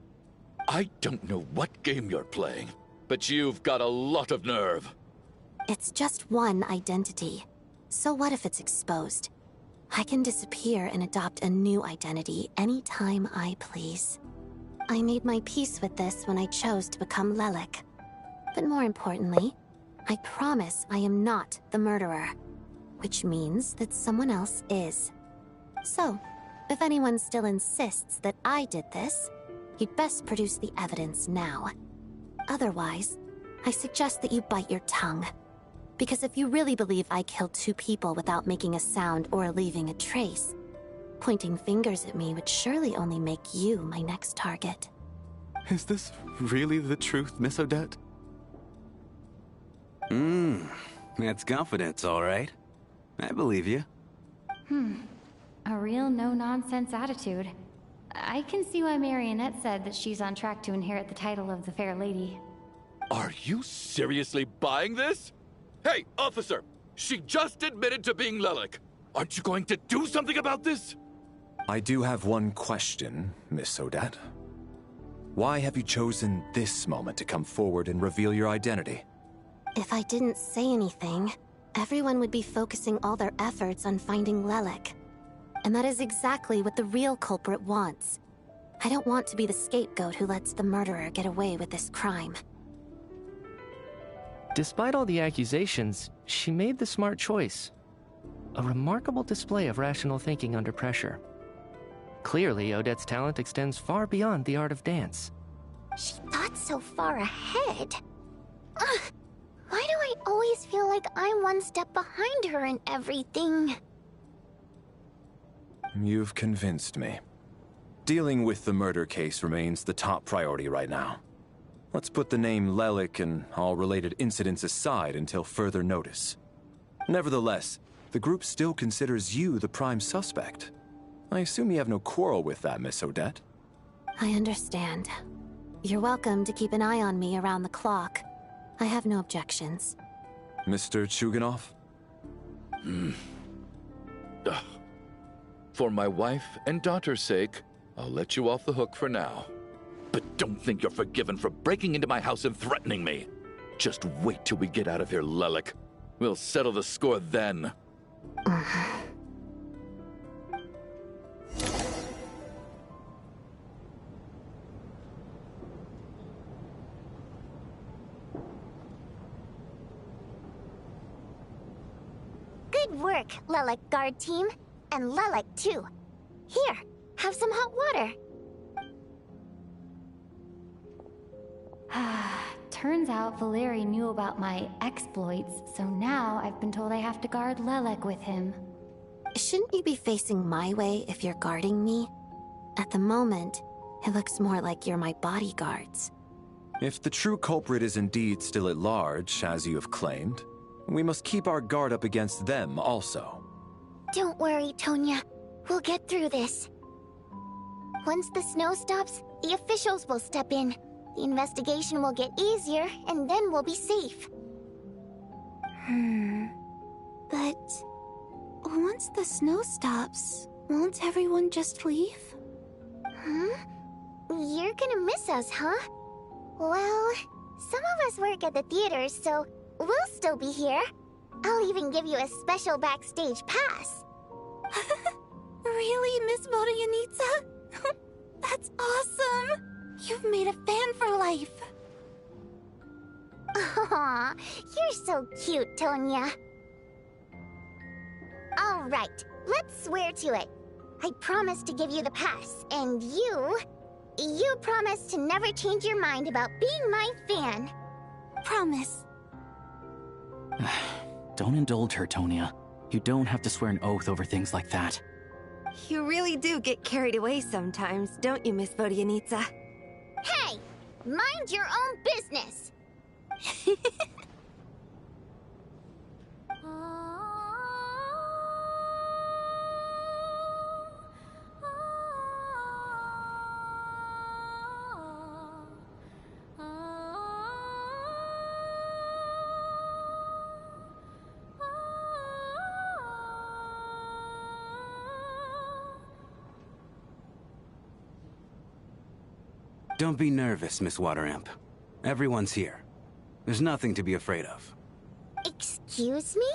I don't know what game you're playing, but you've got a lot of nerve. It's just one identity. So what if it's exposed? I can disappear and adopt a new identity anytime I please. I made my peace with this when I chose to become Lelik. But more importantly, I promise I am not the murderer, which means that someone else is. So, if anyone still insists that I did this, you'd best produce the evidence now. Otherwise, I suggest that you bite your tongue. Because if you really believe I killed 2 people without making a sound or leaving a trace, pointing fingers at me would surely only make you my next target. Is this really the truth, Miss Odette? That's confidence, all right. I believe you. A real no-nonsense attitude. I can see why Marionette said that she's on track to inherit the title of the Fair Lady. Are you seriously buying this? Hey, officer! She just admitted to being Lelik. Aren't you going to do something about this? I do have one question, Miss Odette. Why have you chosen this moment to come forward and reveal your identity? If I didn't say anything, everyone would be focusing all their efforts on finding Lelik. And that is exactly what the real culprit wants. I don't want to be the scapegoat who lets the murderer get away with this crime. Despite all the accusations, she made the smart choice. A remarkable display of rational thinking under pressure. Clearly, Odette's talent extends far beyond the art of dance. She thought so far ahead. Ugh, why do I always feel like I'm one step behind her in everything? You've convinced me. Dealing with the murder case remains the top priority right now. Let's put the name Lelik and all related incidents aside until further notice. Nevertheless, the group still considers you the prime suspect. I assume you have no quarrel with that, Miss Odette? I understand. You're welcome to keep an eye on me around the clock. I have no objections. Mr. Chuganov? For my wife and daughter's sake, I'll let you off the hook for now. But don't think you're forgiven for breaking into my house and threatening me. Just wait till we get out of here, Lelik. We'll settle the score then. Good work, Lelik guard team. And Lelik, too. Here, have some hot water. Turns out Valeri knew about my exploits, so now I've been told I have to guard Lelik with him. Shouldn't you be facing my way if you're guarding me? At the moment, it looks more like you're my bodyguards. If the true culprit is indeed still at large, as you have claimed, we must keep our guard up against them also. Don't worry, Tonya. We'll get through this. Once the snow stops, the officials will step in. The investigation will get easier, and then we'll be safe. But... once the snow stops, won't everyone just leave? You're gonna miss us, huh? Well, some of us work at the theaters, so we'll still be here. I'll even give you a special backstage pass. Really, Miss Vodyanitsa? That's awesome! You've made a fan for life! Aw, you're so cute, Tonya. All right, let's swear to it. I promise to give you the pass, and you promise to never change your mind about being my fan. Promise. Don't indulge her, Tonya. You don't have to swear an oath over things like that. You really do get carried away sometimes, don't you, Miss Vodyanitsa? Hey! Mind your own business! Don't be nervous, Miss Water Imp. Everyone's here. There's nothing to be afraid of. Excuse me?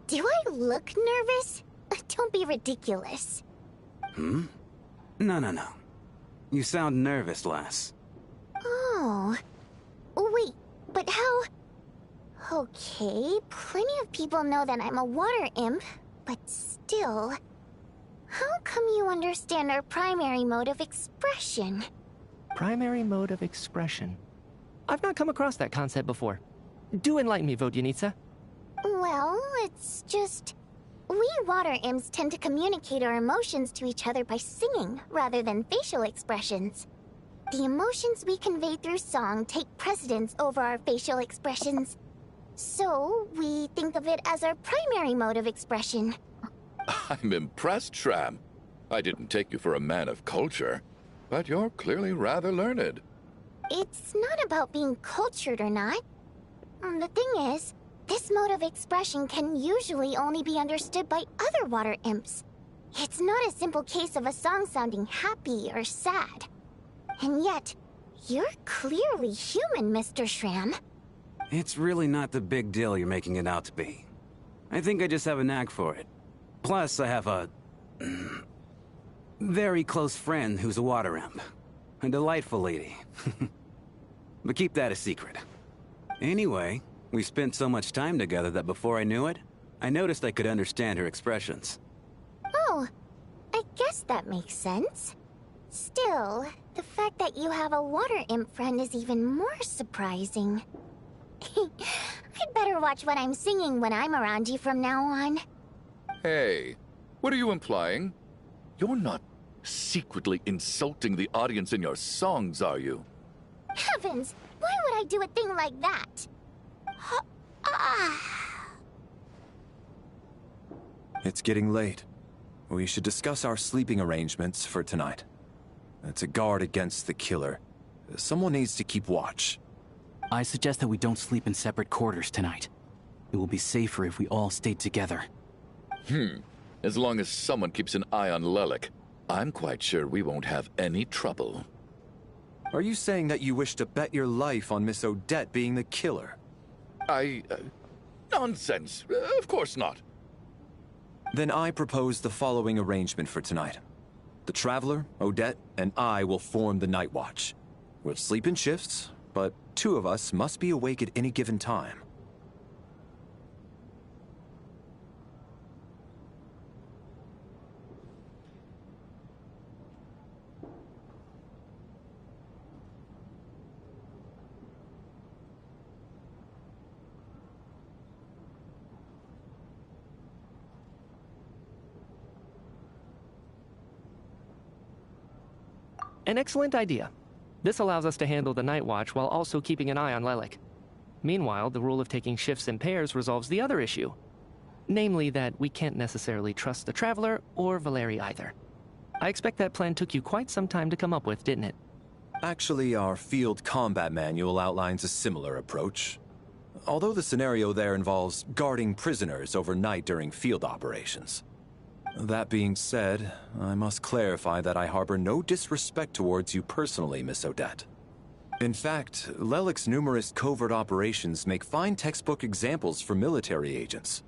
Do I look nervous? Don't be ridiculous. Hmm? No. You sound nervous, lass. Oh. Wait, but how... Okay, plenty of people know that I'm a water imp, but still... How come you understand our primary mode of expression? Primary mode of expression. I've not come across that concept before. Do enlighten me, Vodyanitsa. Well, it's just... We water imps tend to communicate our emotions to each other by singing, rather than facial expressions. The emotions we convey through song take precedence over our facial expressions. So, we think of it as our primary mode of expression. I'm impressed, Shram. I didn't take you for a man of culture, but you're clearly rather learned. It's not about being cultured or not. The thing is, this mode of expression can usually only be understood by other water imps. It's not a simple case of a song sounding happy or sad. And yet, you're clearly human, Mr. Shram. It's really not the big deal you're making it out to be. I think I just have a knack for it. Plus, I have a... very close friend who's a water imp. A delightful lady. But keep that a secret. Anyway, we spent so much time together that before I knew it, I noticed I could understand her expressions. Oh, I guess that makes sense. Still, the fact that you have a water imp friend is even more surprising. I'd better watch what I'm singing when I'm around you from now on. Hey, what are you implying? You're not secretly insulting the audience in your songs, are you? Heavens! Why would I do a thing like that? It's getting late. We should discuss our sleeping arrangements for tonight. To guard against the killer, someone needs to keep watch. I suggest that we don't sleep in separate quarters tonight. It will be safer if we all stay together. As long as someone keeps an eye on Lelik, I'm quite sure we won't have any trouble. Are you saying that you wish to bet your life on Miss Odette being the killer? Nonsense. Of course not. Then I propose the following arrangement for tonight. The Traveler, Odette, and I will form the Night Watch. We'll sleep in shifts, but 2 of us must be awake at any given time. An excellent idea. This allows us to handle the night watch while also keeping an eye on Lelik. Meanwhile, the rule of taking shifts in pairs resolves the other issue. Namely that we can't necessarily trust the Traveler or Valeri either. I expect that plan took you quite some time to come up with, didn't it? Actually, our field combat manual outlines a similar approach. Although the scenario there involves guarding prisoners overnight during field operations. That being said, I must clarify that I harbor no disrespect towards you personally, Miss Odette. In fact, Lelik's numerous covert operations make fine textbook examples for military agents.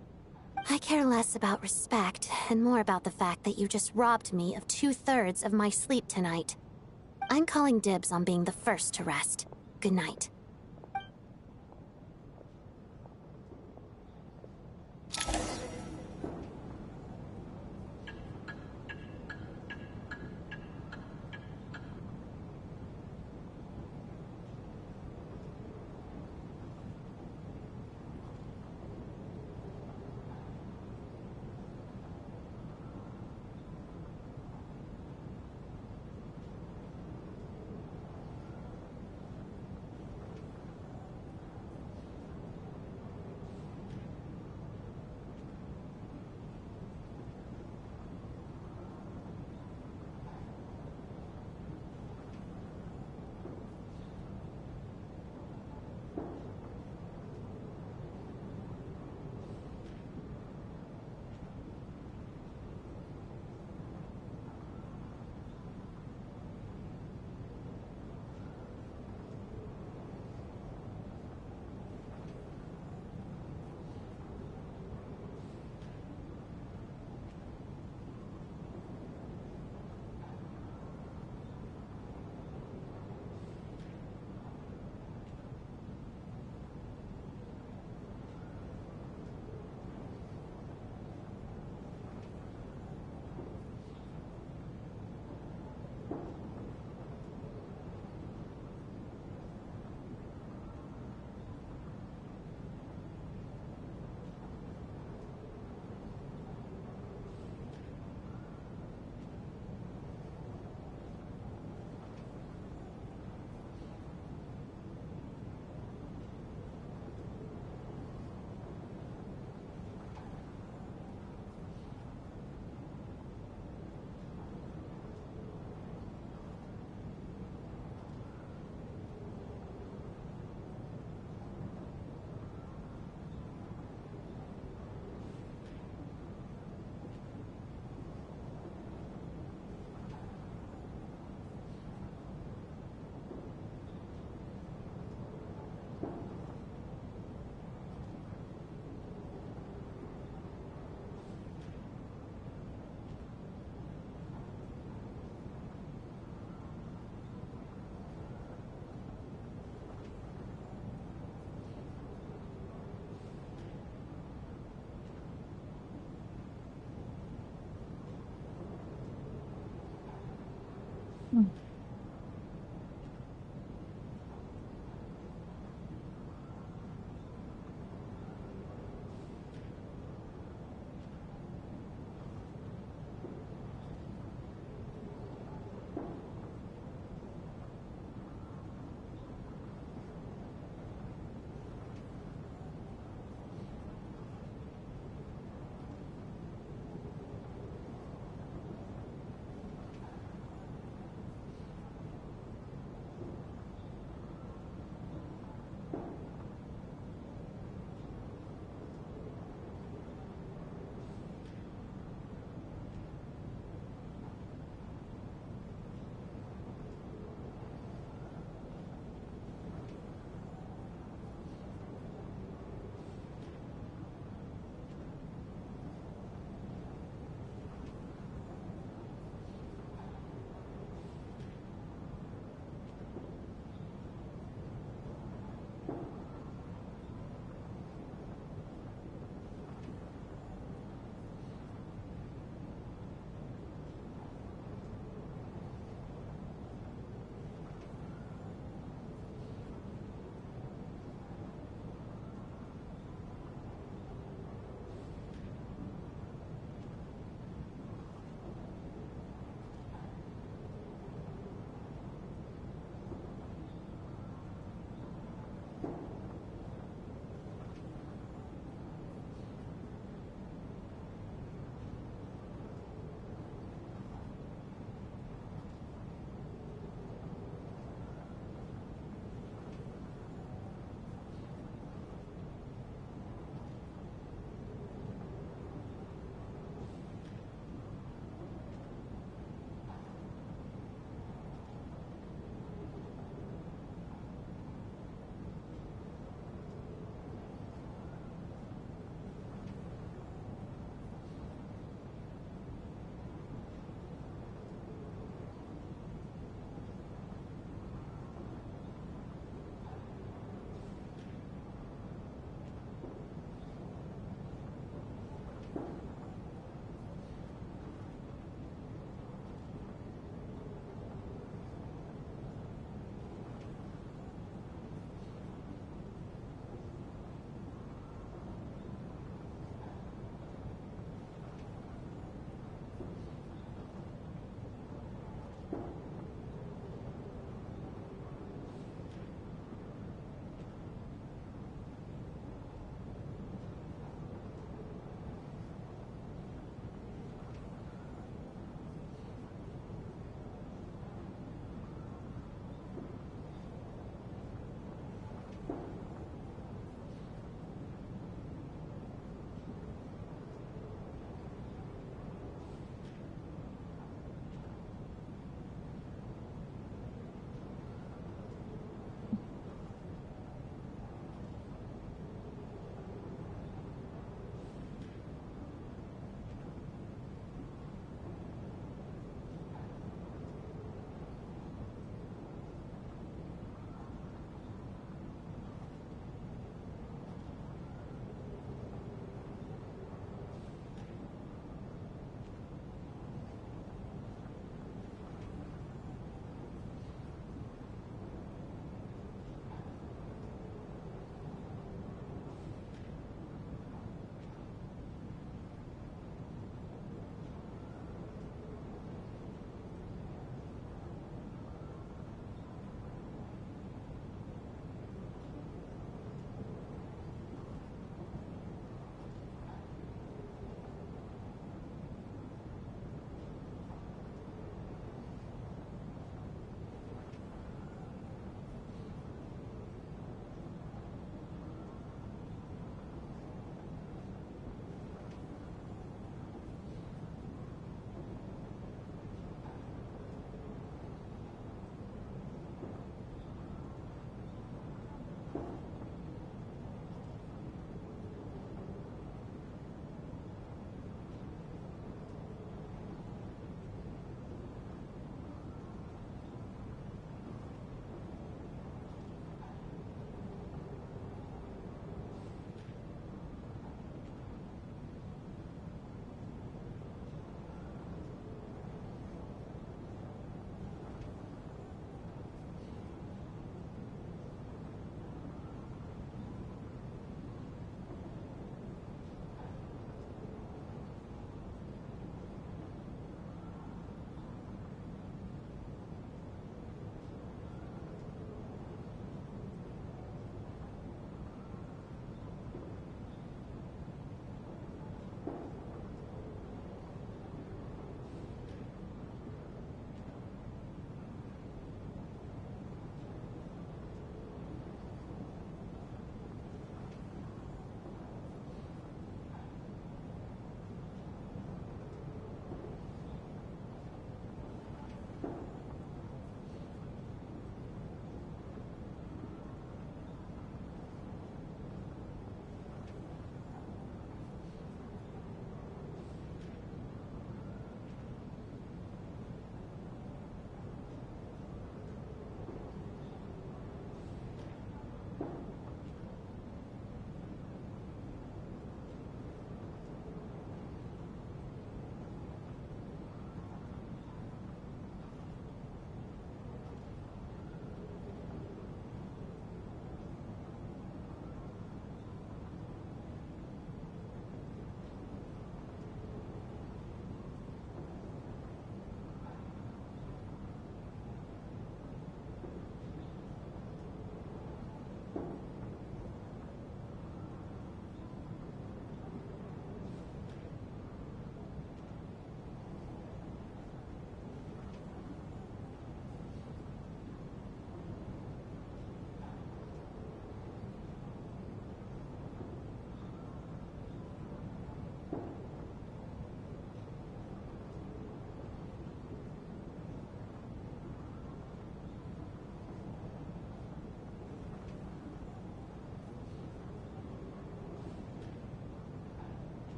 I care less about respect and more about the fact that you just robbed me of 2/3 of my sleep tonight. I'm calling dibs on being the first to rest. Good night.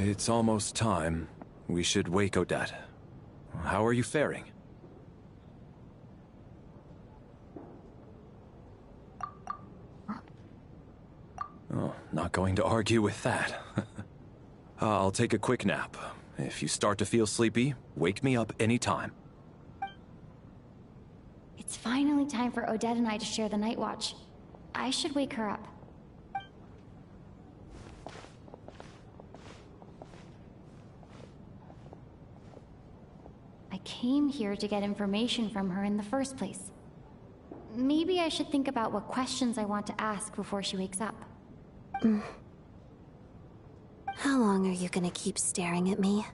It's almost time. We should wake Odette. How are you faring? Oh, not going to argue with that. I'll take a quick nap. If you start to feel sleepy, wake me up anytime. It's finally time for Odette and I to share the night watch. I should wake her up. I came here to get information from her in the first place. Maybe I should think about what questions I want to ask before she wakes up. How long are you gonna keep staring at me?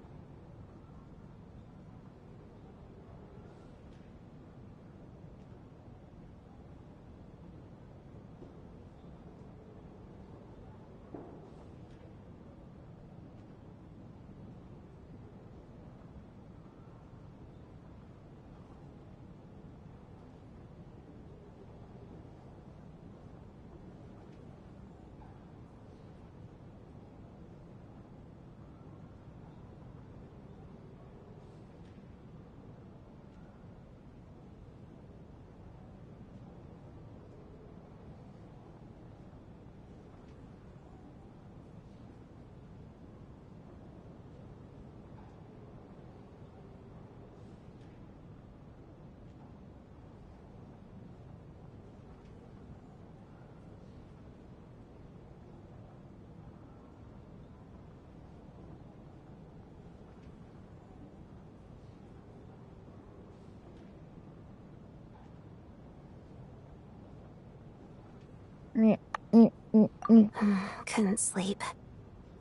Couldn't sleep.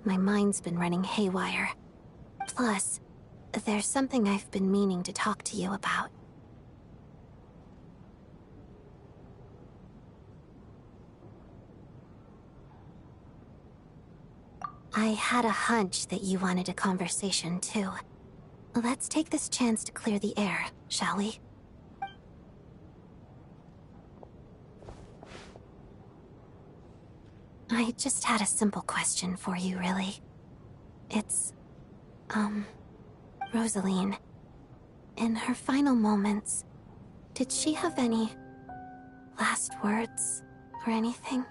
My mind's been running haywire. Plus, there's something I've been meaning to talk to you about. I had a hunch that you wanted a conversation, too. Let's take this chance to clear the air, shall we? I just had a simple question for you, really. It's, Rosaline. In her final moments, did she have any last words or anything?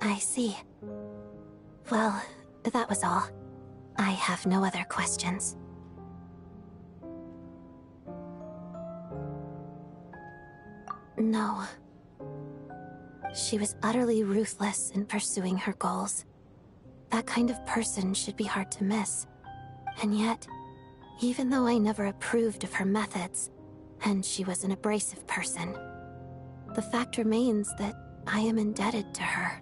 I see. Well, that was all. I have no other questions. No. She was utterly ruthless in pursuing her goals. That kind of person should be hard to miss. And yet, even though I never approved of her methods, and she was an abrasive person, the fact remains that I am indebted to her.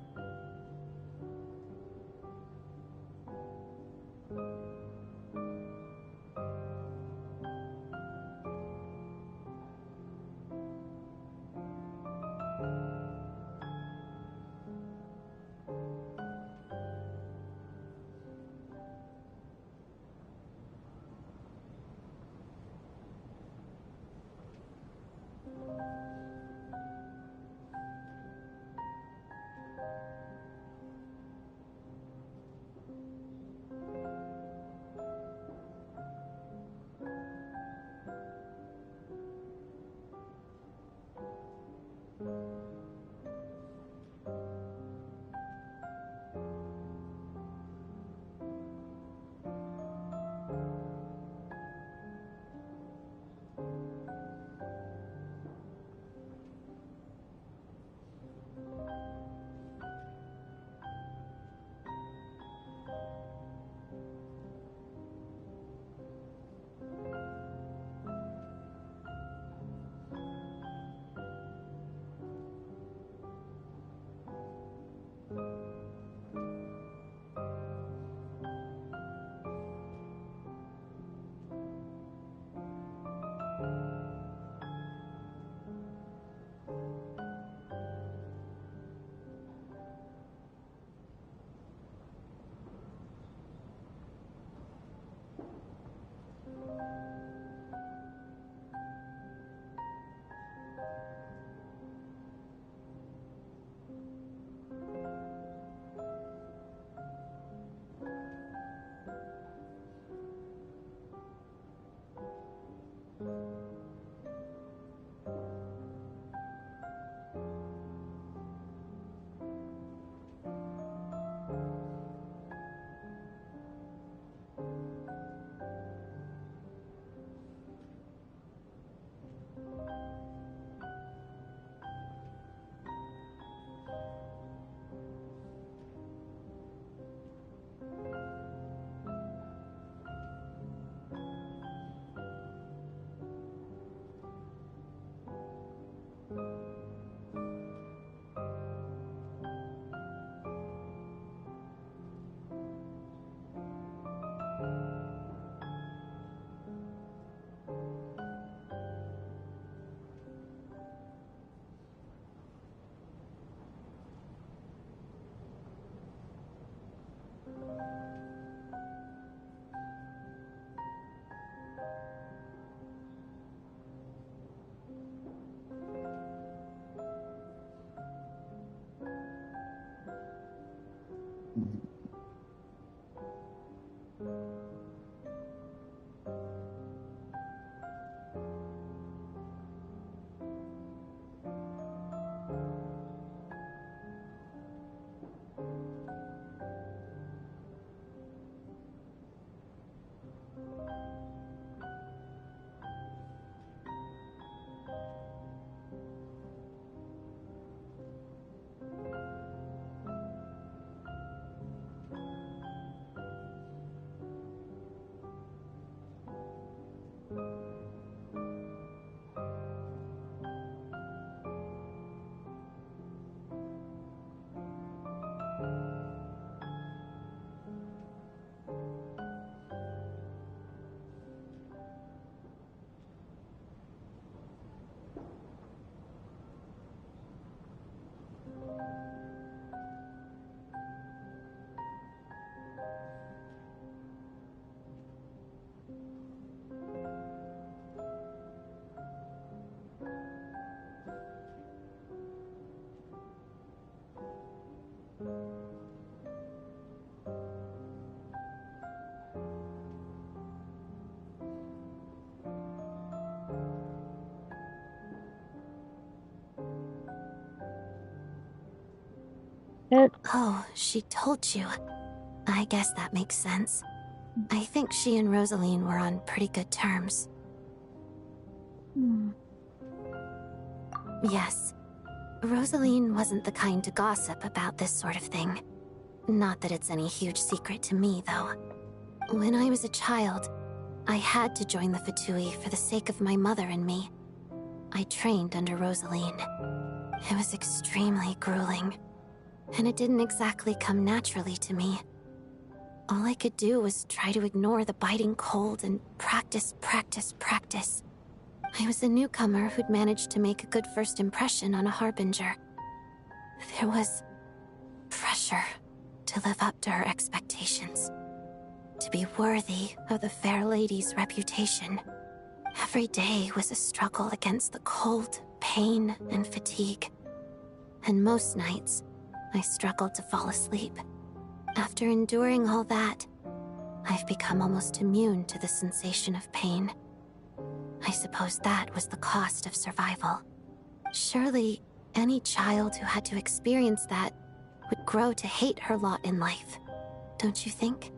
Oh, she told you. I guess that makes sense. I think she and Rosaline were on pretty good terms. Yes. Rosaline wasn't the kind to gossip about this sort of thing. Not that it's any huge secret to me, though. When I was a child, I had to join the Fatui for the sake of my mother and me. I trained under Rosaline. It was extremely grueling, and it didn't exactly come naturally to me. All I could do was try to ignore the biting cold and practice, practice, practice. I was a newcomer who'd managed to make a good first impression on a harbinger. There was pressure to live up to her expectations, to be worthy of the fair lady's reputation. Every day was a struggle against the cold, pain, and fatigue. And most nights, I struggled to fall asleep. After enduring all that, I've become almost immune to the sensation of pain. I suppose that was the cost of survival. Surely, any child who had to experience that would grow to hate her lot in life, don't you think?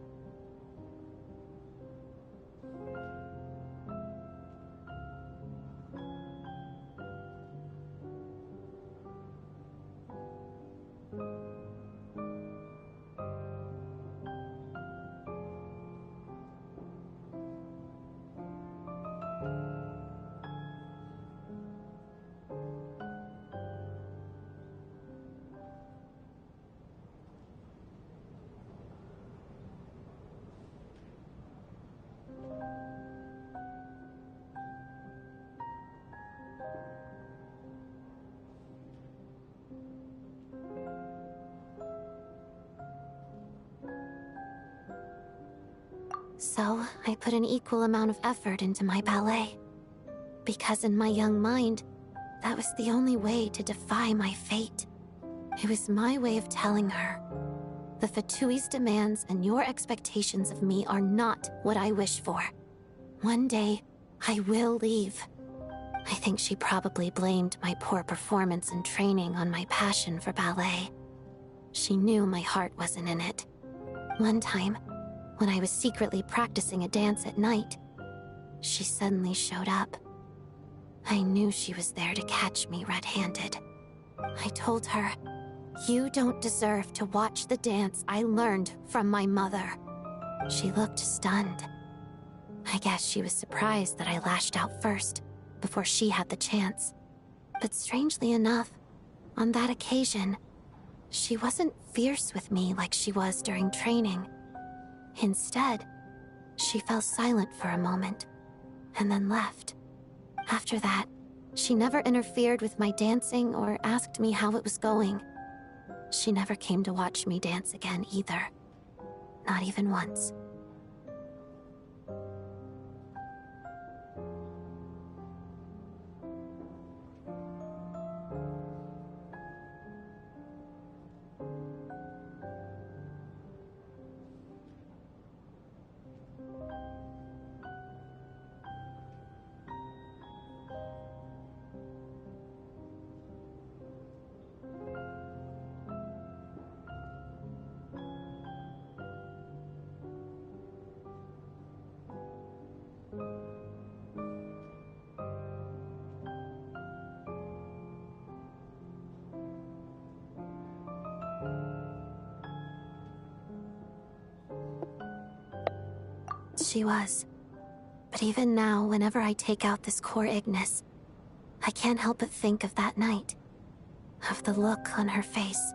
So, I put an equal amount of effort into my ballet. Because in my young mind, that was the only way to defy my fate. It was my way of telling her, the Fatui's demands and your expectations of me are not what I wish for. One day, I will leave. I think she probably blamed my poor performance and training on my passion for ballet. She knew my heart wasn't in it. One time, when I was secretly practicing a dance at night, she suddenly showed up. I knew she was there to catch me red-handed. I told her, "You don't deserve to watch the dance I learned from my mother." She looked stunned. I guess she was surprised that I lashed out first, before she had the chance. But strangely enough, on that occasion, she wasn't fierce with me like she was during training. Instead, she fell silent for a moment, and then left. After that, she never interfered with my dancing or asked me how it was going. She never came to watch me dance again either. Not even once. She was. But even now, whenever I take out this core Ignis, I can't help but think of that night. Of the look on her face.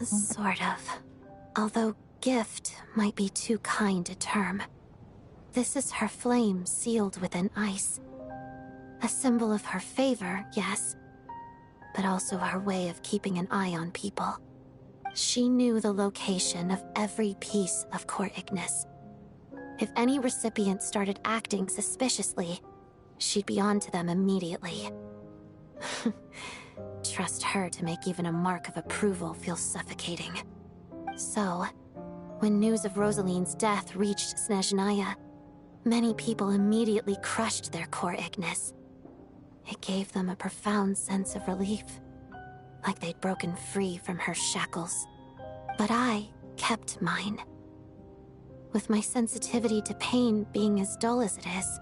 Sort of. Although gift might be too kind a term. This is her flame sealed within ice. A symbol of her favor, yes, but also her way of keeping an eye on people. She knew the location of every piece of core Ignis. If any recipient started acting suspiciously, she'd be on to them immediately. Trust her to make even a mark of approval feel suffocating. So, when news of Rosaline's death reached Snezhnaya, many people immediately crushed their core Ignis. It gave them a profound sense of relief, like they'd broken free from her shackles. But I kept mine. With my sensitivity to pain being as dull as it is,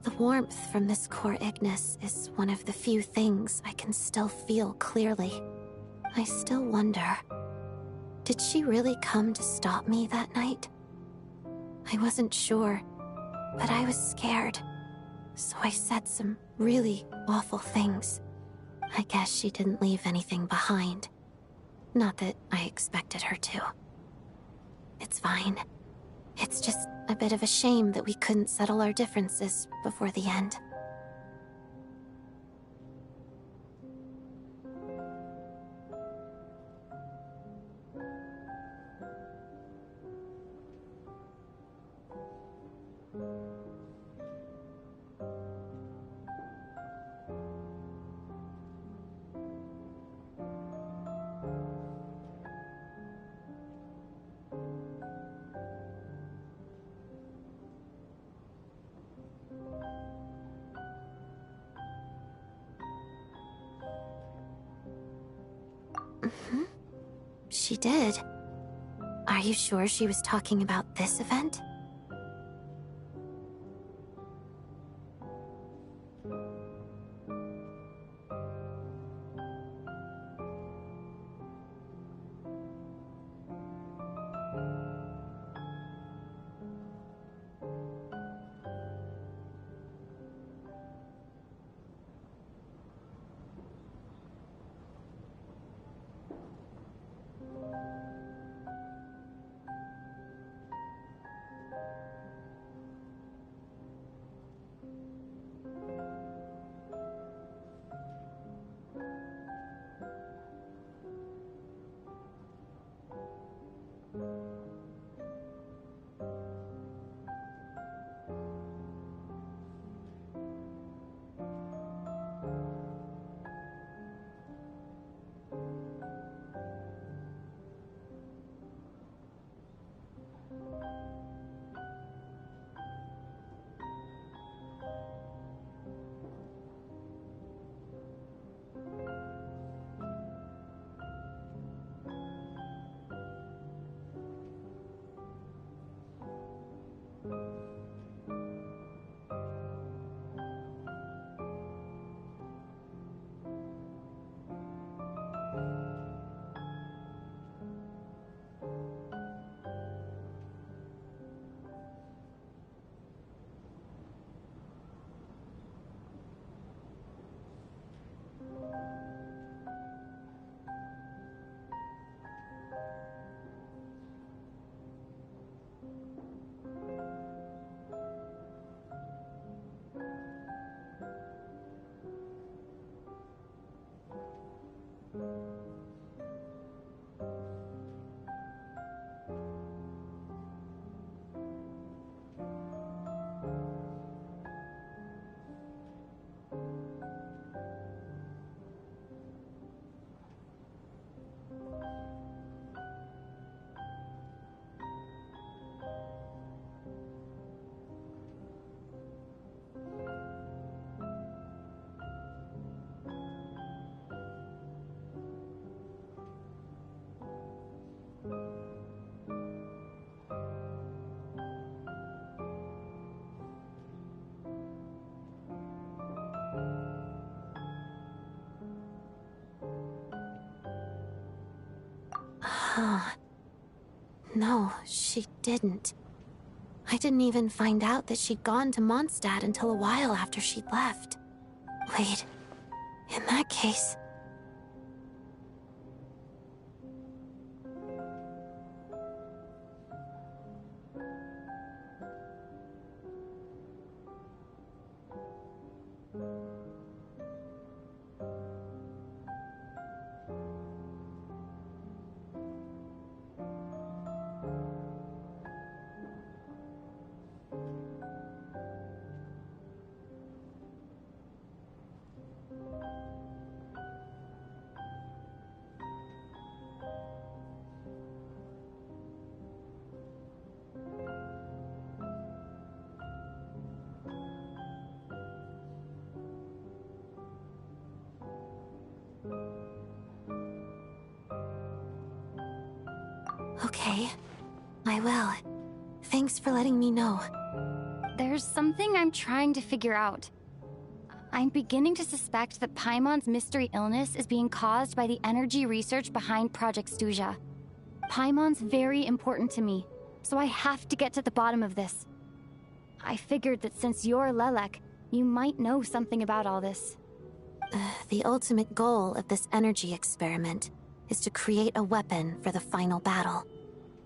the warmth from this core Ignis is one of the few things I can still feel clearly. I still wonder, did she really come to stop me that night? I wasn't sure, but I was scared, so I said some really awful things. I guess she didn't leave anything behind. Not that I expected her to. It's fine. It's just a bit of a shame that we couldn't settle our differences before the end. She did. Are you sure she was talking about this event? No, she didn't. I didn't even find out that she'd gone to Mondstadt until a while after she'd left. Wait, in that case... Okay, I will. Thanks for letting me know. There's something I'm trying to figure out. I'm beginning to suspect that Paimon's mystery illness is being caused by the energy research behind Project Stuja. Paimon's very important to me, so I have to get to the bottom of this. I figured that since you're Lelek, you might know something about all this. The ultimate goal of this energy experiment is to create a weapon for the final battle.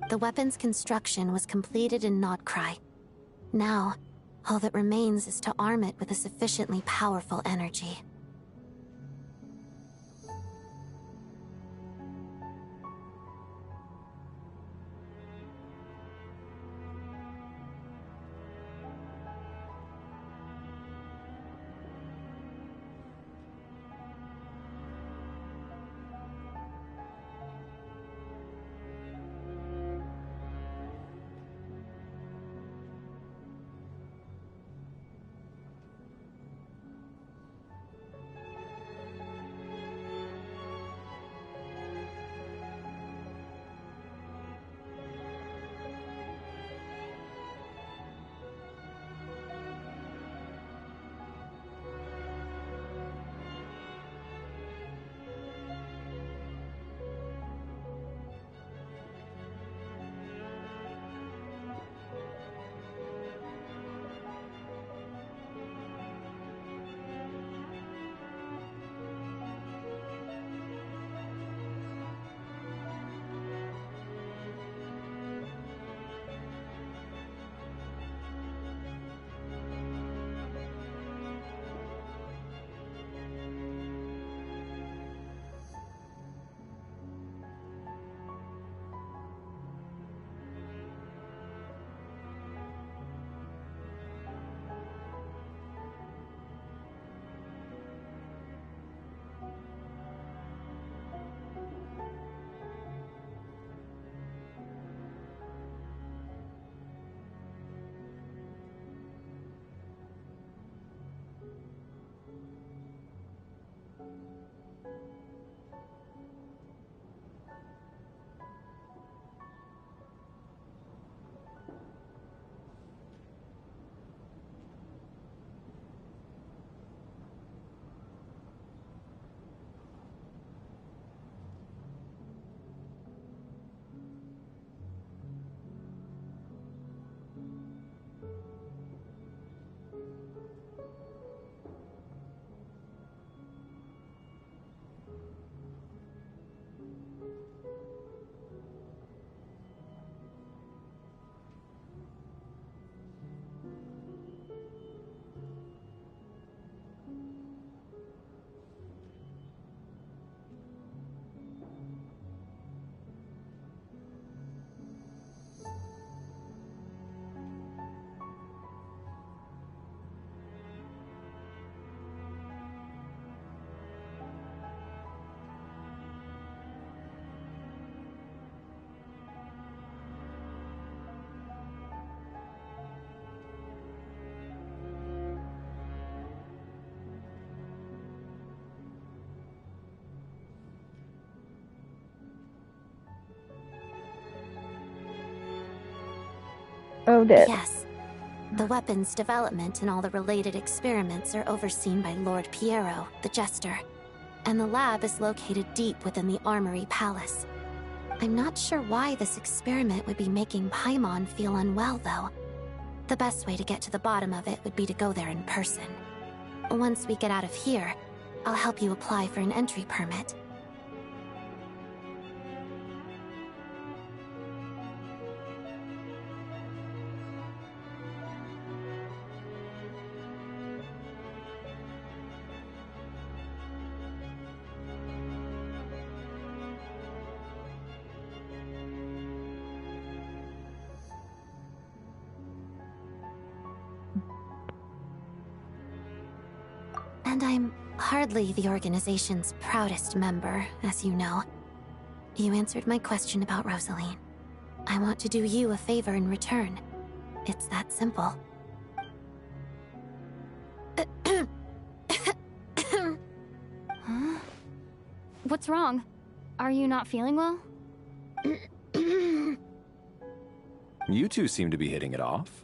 The weapon's construction was completed in Nodcry. Now, all that remains is to arm it with a sufficiently powerful energy. Oh, dead. Yes. The weapon's development and all the related experiments are overseen by Lord Piero, the Jester, and the lab is located deep within the Armory Palace. I'm not sure why this experiment would be making Paimon feel unwell, though. The best way to get to the bottom of it would be to go there in person. Once we get out of here, I'll help you apply for an entry permit. And I'm hardly the organization's proudest member, as you know. You answered my question about Rosaline. I want to do you a favor in return. It's that simple. Huh? What's wrong? Are you not feeling well? You two seem to be hitting it off.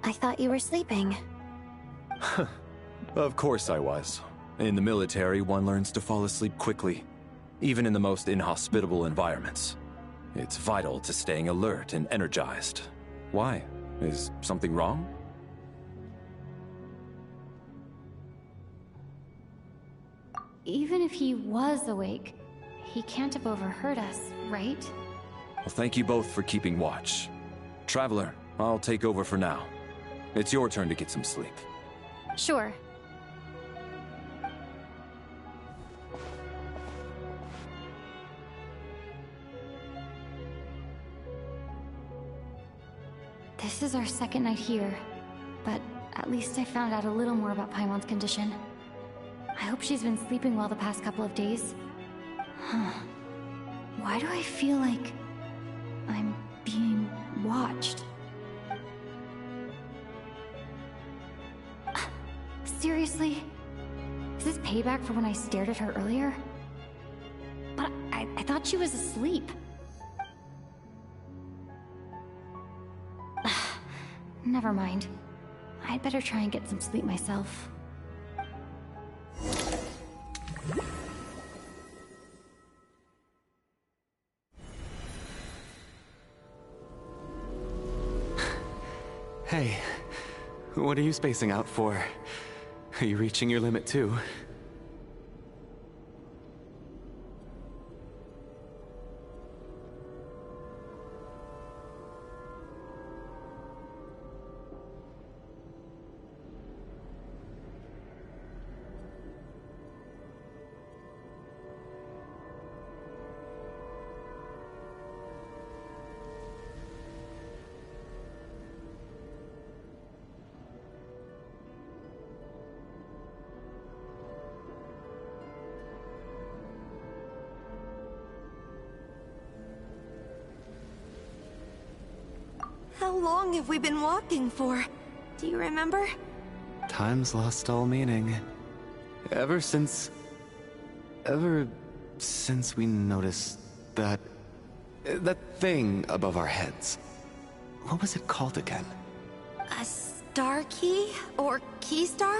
I thought you were sleeping. Of course I was. In the military, one learns to fall asleep quickly, even in the most inhospitable environments. It's vital to staying alert and energized. Why? Is something wrong? Even if he was awake, he can't have overheard us, right? Well, thank you both for keeping watch. Traveler, I'll take over for now. It's your turn to get some sleep. Sure. This is our second night here, but at least I found out a little more about Paimon's condition. I hope she's been sleeping well the past couple of days. Huh. Why do I feel like I'm being watched? Seriously? Is this payback for when I stared at her earlier? But I thought she was asleep. Never mind. I'd better try and get some sleep myself. Hey, what are you spacing out for? Are you reaching your limit too? How long have we been walking for? Do you remember? Time's lost all meaning. Ever since we noticed that thing above our heads. What was it called again? A star key? Or key star?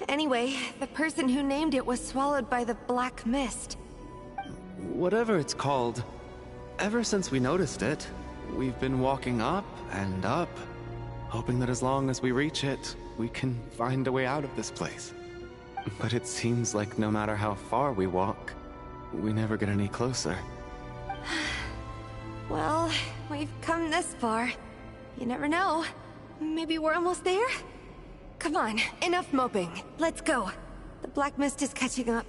Anyway, the person who named it was swallowed by the black mist. Whatever it's called, ever since we noticed it, we've been walking up and up, hoping that as long as we reach it, we can find a way out of this place. But it seems like no matter how far we walk, we never get any closer. Well, we've come this far. You never know. Maybe we're almost there? Come on, enough moping. Let's go. The black mist is catching up.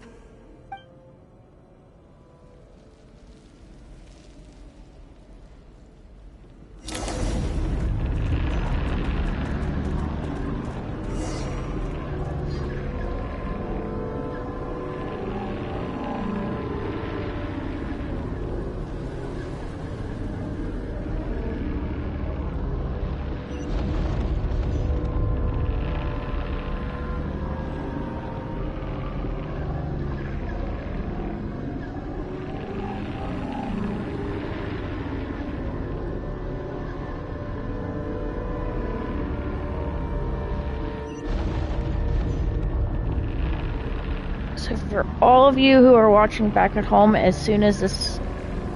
So for all of you who are watching back at home, as soon as this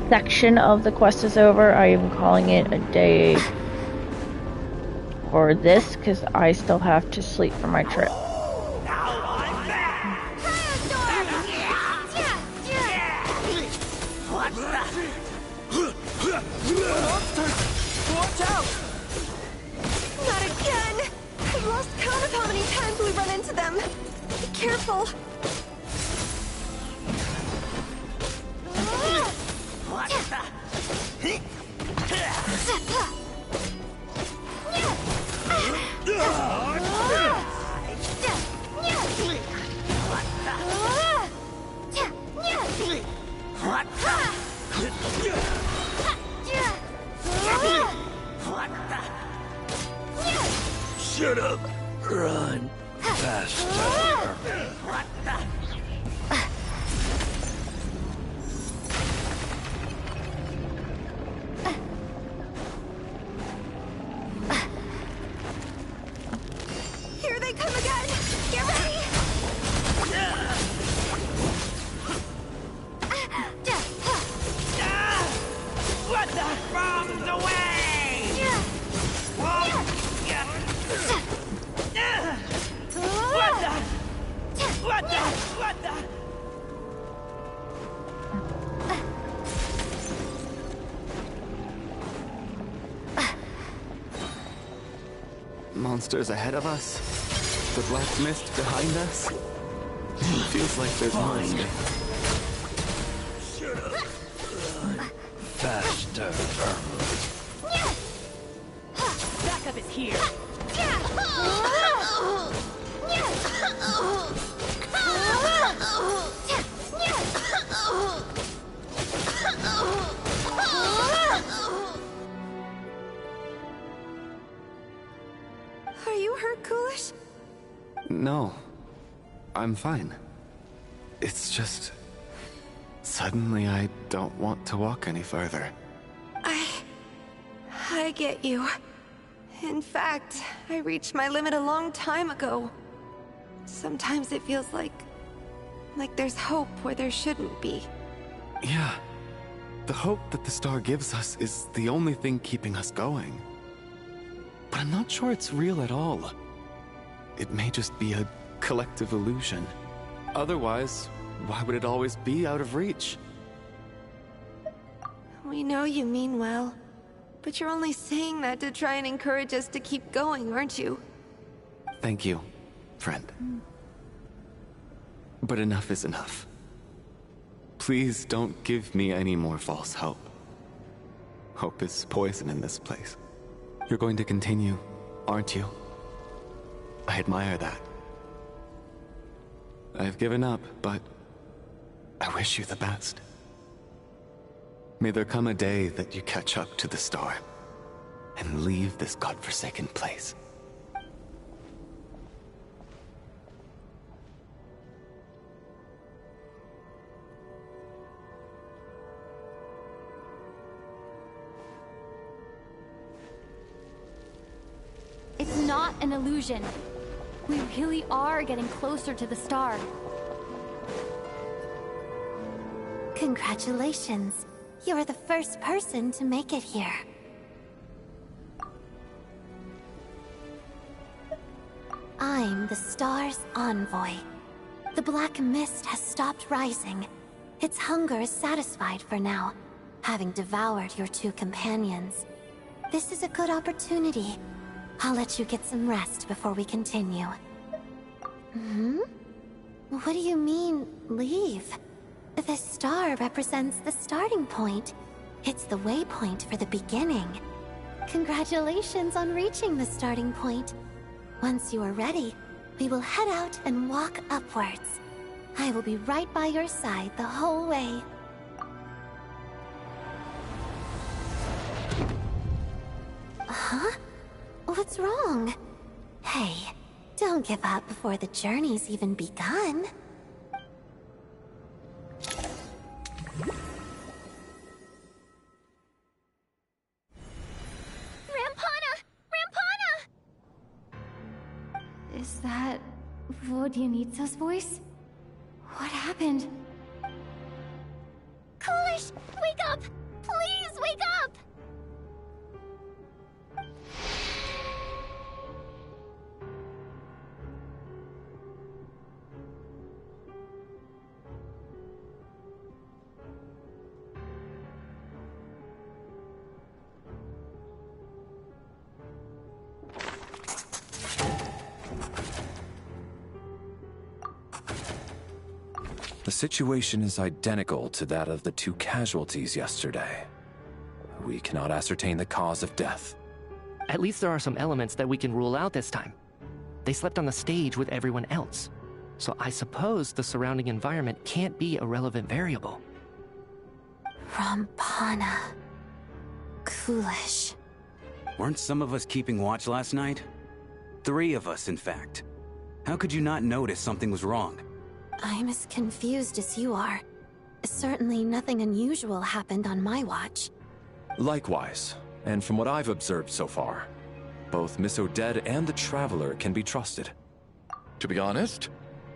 section of the quest is over, I am calling it a day for this, because I still have to sleep for my trip. Watch out! Not again! I've lost count of how many times we run into them. Be careful. Shut up. Run faster. Here they come again! Get ready! What the? Bombs away! What the? Monsters ahead of us? The black mist behind us? Feels like there's more. Shut up. Run faster. Backup is here. Are you hurt, Coolish? No. I'm fine. It's just... suddenly I don't want to walk any further. I get you. In fact, I reached my limit a long time ago. Sometimes it feels like there's hope where there shouldn't be. Yeah. The hope that the star gives us is the only thing keeping us going. But I'm not sure it's real at all. It may just be a collective illusion. Otherwise, why would it always be out of reach? We know you mean well, but you're only saying that to try and encourage us to keep going, aren't you? Thank you, friend. But enough is enough. Please don't give me any more false hope. Hope is poison in this place. You're going to continue, aren't you? I admire that. I've given up, but I wish you the best. May there come a day that you catch up to the star and leave this godforsaken place. It's not an illusion. We really are getting closer to the star. Congratulations. You're the first person to make it here. I'm the star's envoy. The black mist has stopped rising. Its hunger is satisfied for now, having devoured your two companions. This is a good opportunity. I'll let you get some rest before we continue. Hmm? What do you mean, leave? The star represents the starting point. It's the waypoint for the beginning. Congratulations on reaching the starting point. Once you are ready, we will head out and walk upwards. I will be right by your side the whole way. Huh? What's wrong? Hey, don't give up before the journey's even begun. Is that Vodyanitsa's voice? What happened? Coolish, wake up! Please wake up! The situation is identical to that of the 2 casualties yesterday. We cannot ascertain the cause of death. At least there are some elements that we can rule out this time. They slept on the stage with everyone else, so I suppose the surrounding environment can't be a relevant variable. Rampana. Coolish. Weren't some of us keeping watch last night? 3 of us, in fact. How could you not notice something was wrong? I'm as confused as you are. Certainly nothing unusual happened on my watch. Likewise, and from what I've observed so far, both Miss Odette and the Traveler can be trusted. To be honest,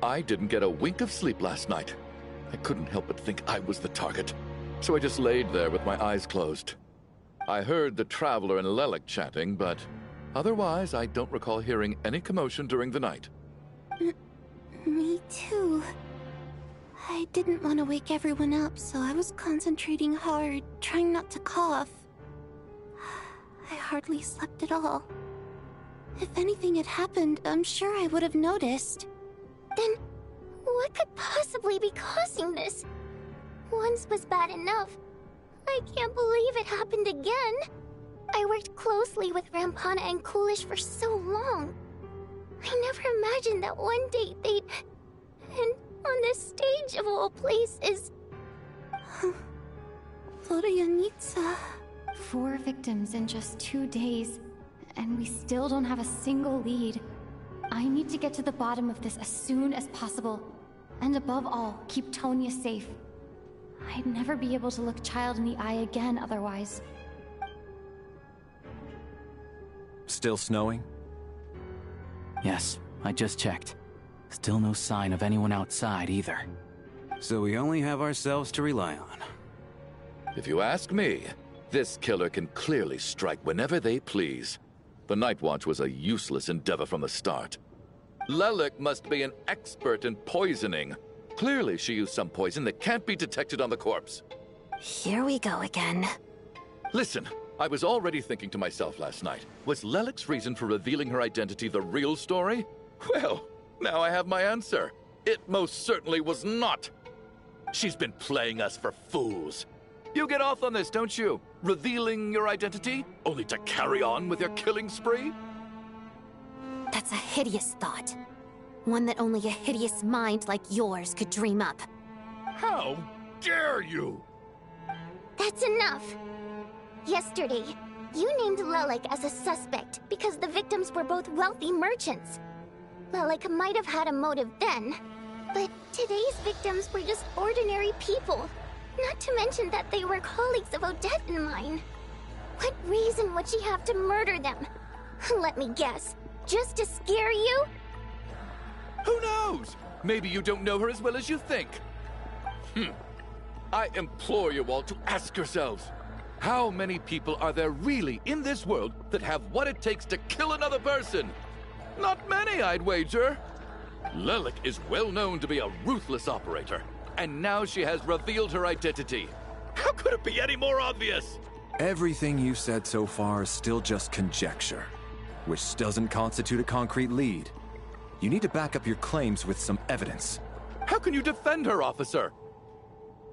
I didn't get a wink of sleep last night. I couldn't help but think I was the target, so I just laid there with my eyes closed. I heard the Traveler and Lelik chatting, but otherwise I don't recall hearing any commotion during the night. Me too. I didn't want to wake everyone up, so I was concentrating hard, trying not to cough. I hardly slept at all. If anything had happened, I'm sure I would have noticed. Then, what could possibly be causing this? Once was bad enough. I can't believe it happened again. I worked closely with Rampana and Coolish for so long. I never imagined that one day they'd... And on the stage of all places... Vodyanitsa... 4 victims in just 2 days, and we still don't have a single lead. I need to get to the bottom of this as soon as possible. And above all, keep Tonya safe. I'd never be able to look Child in the eye again otherwise. Still snowing? Yes, I just checked. Still no sign of anyone outside either. So we only have ourselves to rely on. If you ask me, this killer can clearly strike whenever they please. The Night Watch was a useless endeavor from the start. Lelik must be an expert in poisoning. Clearly she used some poison that can't be detected on the corpse. Here we go again. Listen, I was already thinking to myself last night, was Lelik's reason for revealing her identity the real story? Well, now I have my answer. It most certainly was not. She's been playing us for fools. You get off on this, don't you? Revealing your identity, only to carry on with your killing spree? That's a hideous thought. One that only a hideous mind like yours could dream up. How dare you! That's enough! Yesterday, you named Lelik as a suspect because the victims were both wealthy merchants. Lelik might have had a motive then, but today's victims were just ordinary people. Not to mention that they were colleagues of Odette and mine. What reason would she have to murder them? Let me guess. Just to scare you? Who knows? Maybe you don't know her as well as you think. I implore you all to ask yourselves, how many people are there really in this world that have what it takes to kill another person? Not many, I'd wager. Lelik is well known to be a ruthless operator, and now she has revealed her identity. How could it be any more obvious? Everything you said so far is still just conjecture. which doesn't constitute a concrete lead. You need to back up your claims with some evidence. How can you defend her, officer?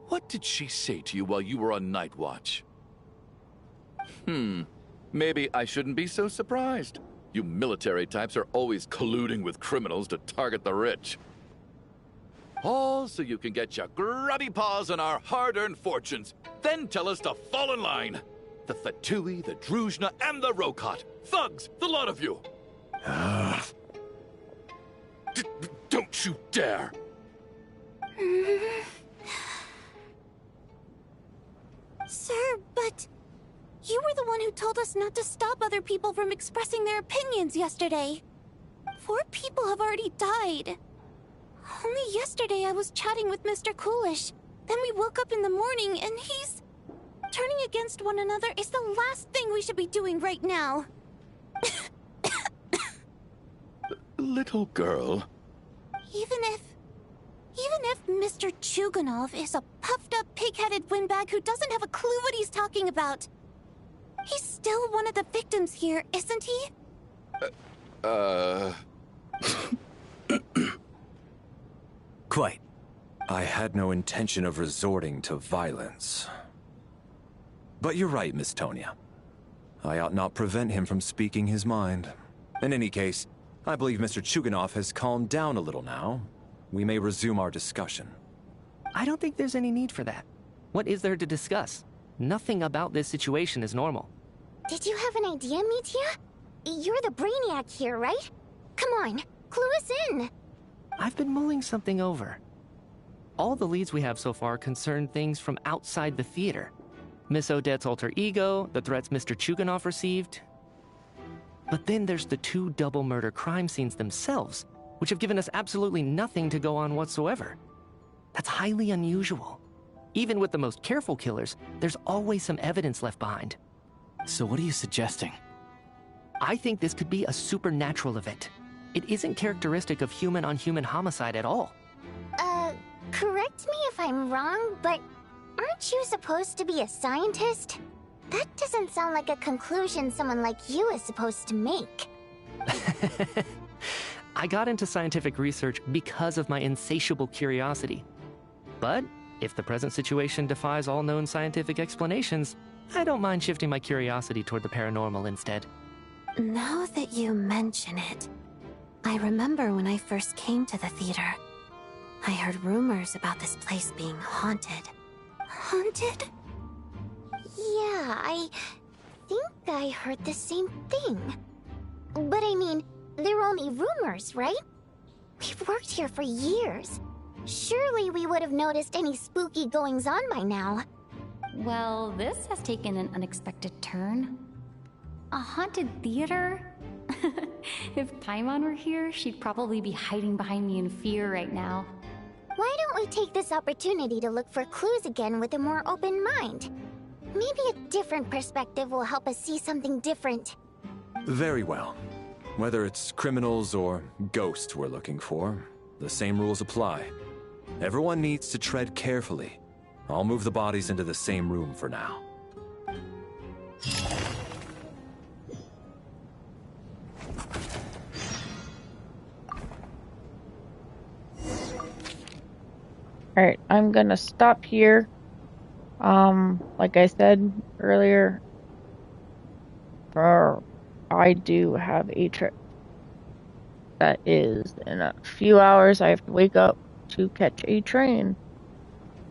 What did she say to you while you were on night watch? Maybe I shouldn't be so surprised. You military types are always colluding with criminals to target the rich. All so you can get your grubby paws on our hard-earned fortunes, then tell us to fall in line. The Fatui, the Druzhna, and the Rokot. Thugs, the lot of you! Don't you dare! Sir, but you were the one who told us not to stop other people from expressing their opinions yesterday. 4 people have already died. Only yesterday I was chatting with Mr. Coolish. Then we woke up in the morning and he's... Turning against one another is the last thing we should be doing right now. Little girl. Even if Mr. Chuganov is a puffed-up, pig-headed windbag who doesn't have a clue what he's talking about, he's still one of the victims here, isn't he? Quite. I had no intention of resorting to violence. But you're right, Miss Tonya. I ought not prevent him from speaking his mind. In any case, I believe Mr. Chuganov has calmed down a little now. We may resume our discussion. I don't think there's any need for that. What is there to discuss? Nothing about this situation is normal. Did you have an idea, Mitya? You're the brainiac here, right? Come on, clue us in. I've been mulling something over. All the leads we have so far concern things from outside the theater. Miss Odette's alter ego, the threats Mr. Chuganov received. But then there's the 2 double murder crime scenes themselves, which have given us absolutely nothing to go on whatsoever. That's highly unusual. Even with the most careful killers, there's always some evidence left behind. So what are you suggesting? I think this could be a supernatural event. It isn't characteristic of human-on-human homicide at all. Correct me if I'm wrong, but aren't you supposed to be a scientist? That doesn't sound like a conclusion someone like you is supposed to make. I got into scientific research because of my insatiable curiosity. But if the present situation defies all known scientific explanations, I don't mind shifting my curiosity toward the paranormal instead. Now that you mention it, I remember when I first came to the theater. I heard rumors about this place being haunted. Haunted? Yeah, I think I heard the same thing. But I mean, they're only rumors, right? We've worked here for years. Surely we would have noticed any spooky goings-on by now. Well, this has taken an unexpected turn. A haunted theater? If Paimon were here, she'd probably be hiding behind me in fear right now. Why don't we take this opportunity to look for clues again with a more open mind? Maybe a different perspective will help us see something different. Very well. Whether it's criminals or ghosts we're looking for, the same rules apply. Everyone needs to tread carefully. I'll move the bodies into the same room for now. Alright, I'm gonna stop here. Like I said earlier, I do have a trip that is in a few hours. I have to wake up to catch a train.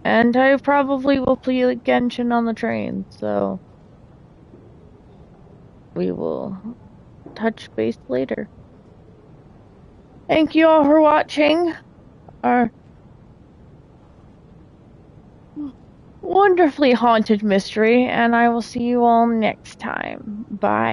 And I probably will play Genshin on the train, so we will touch base later. Thank you all for watching our wonderfully haunted mystery, and I will see you all next time. Bye.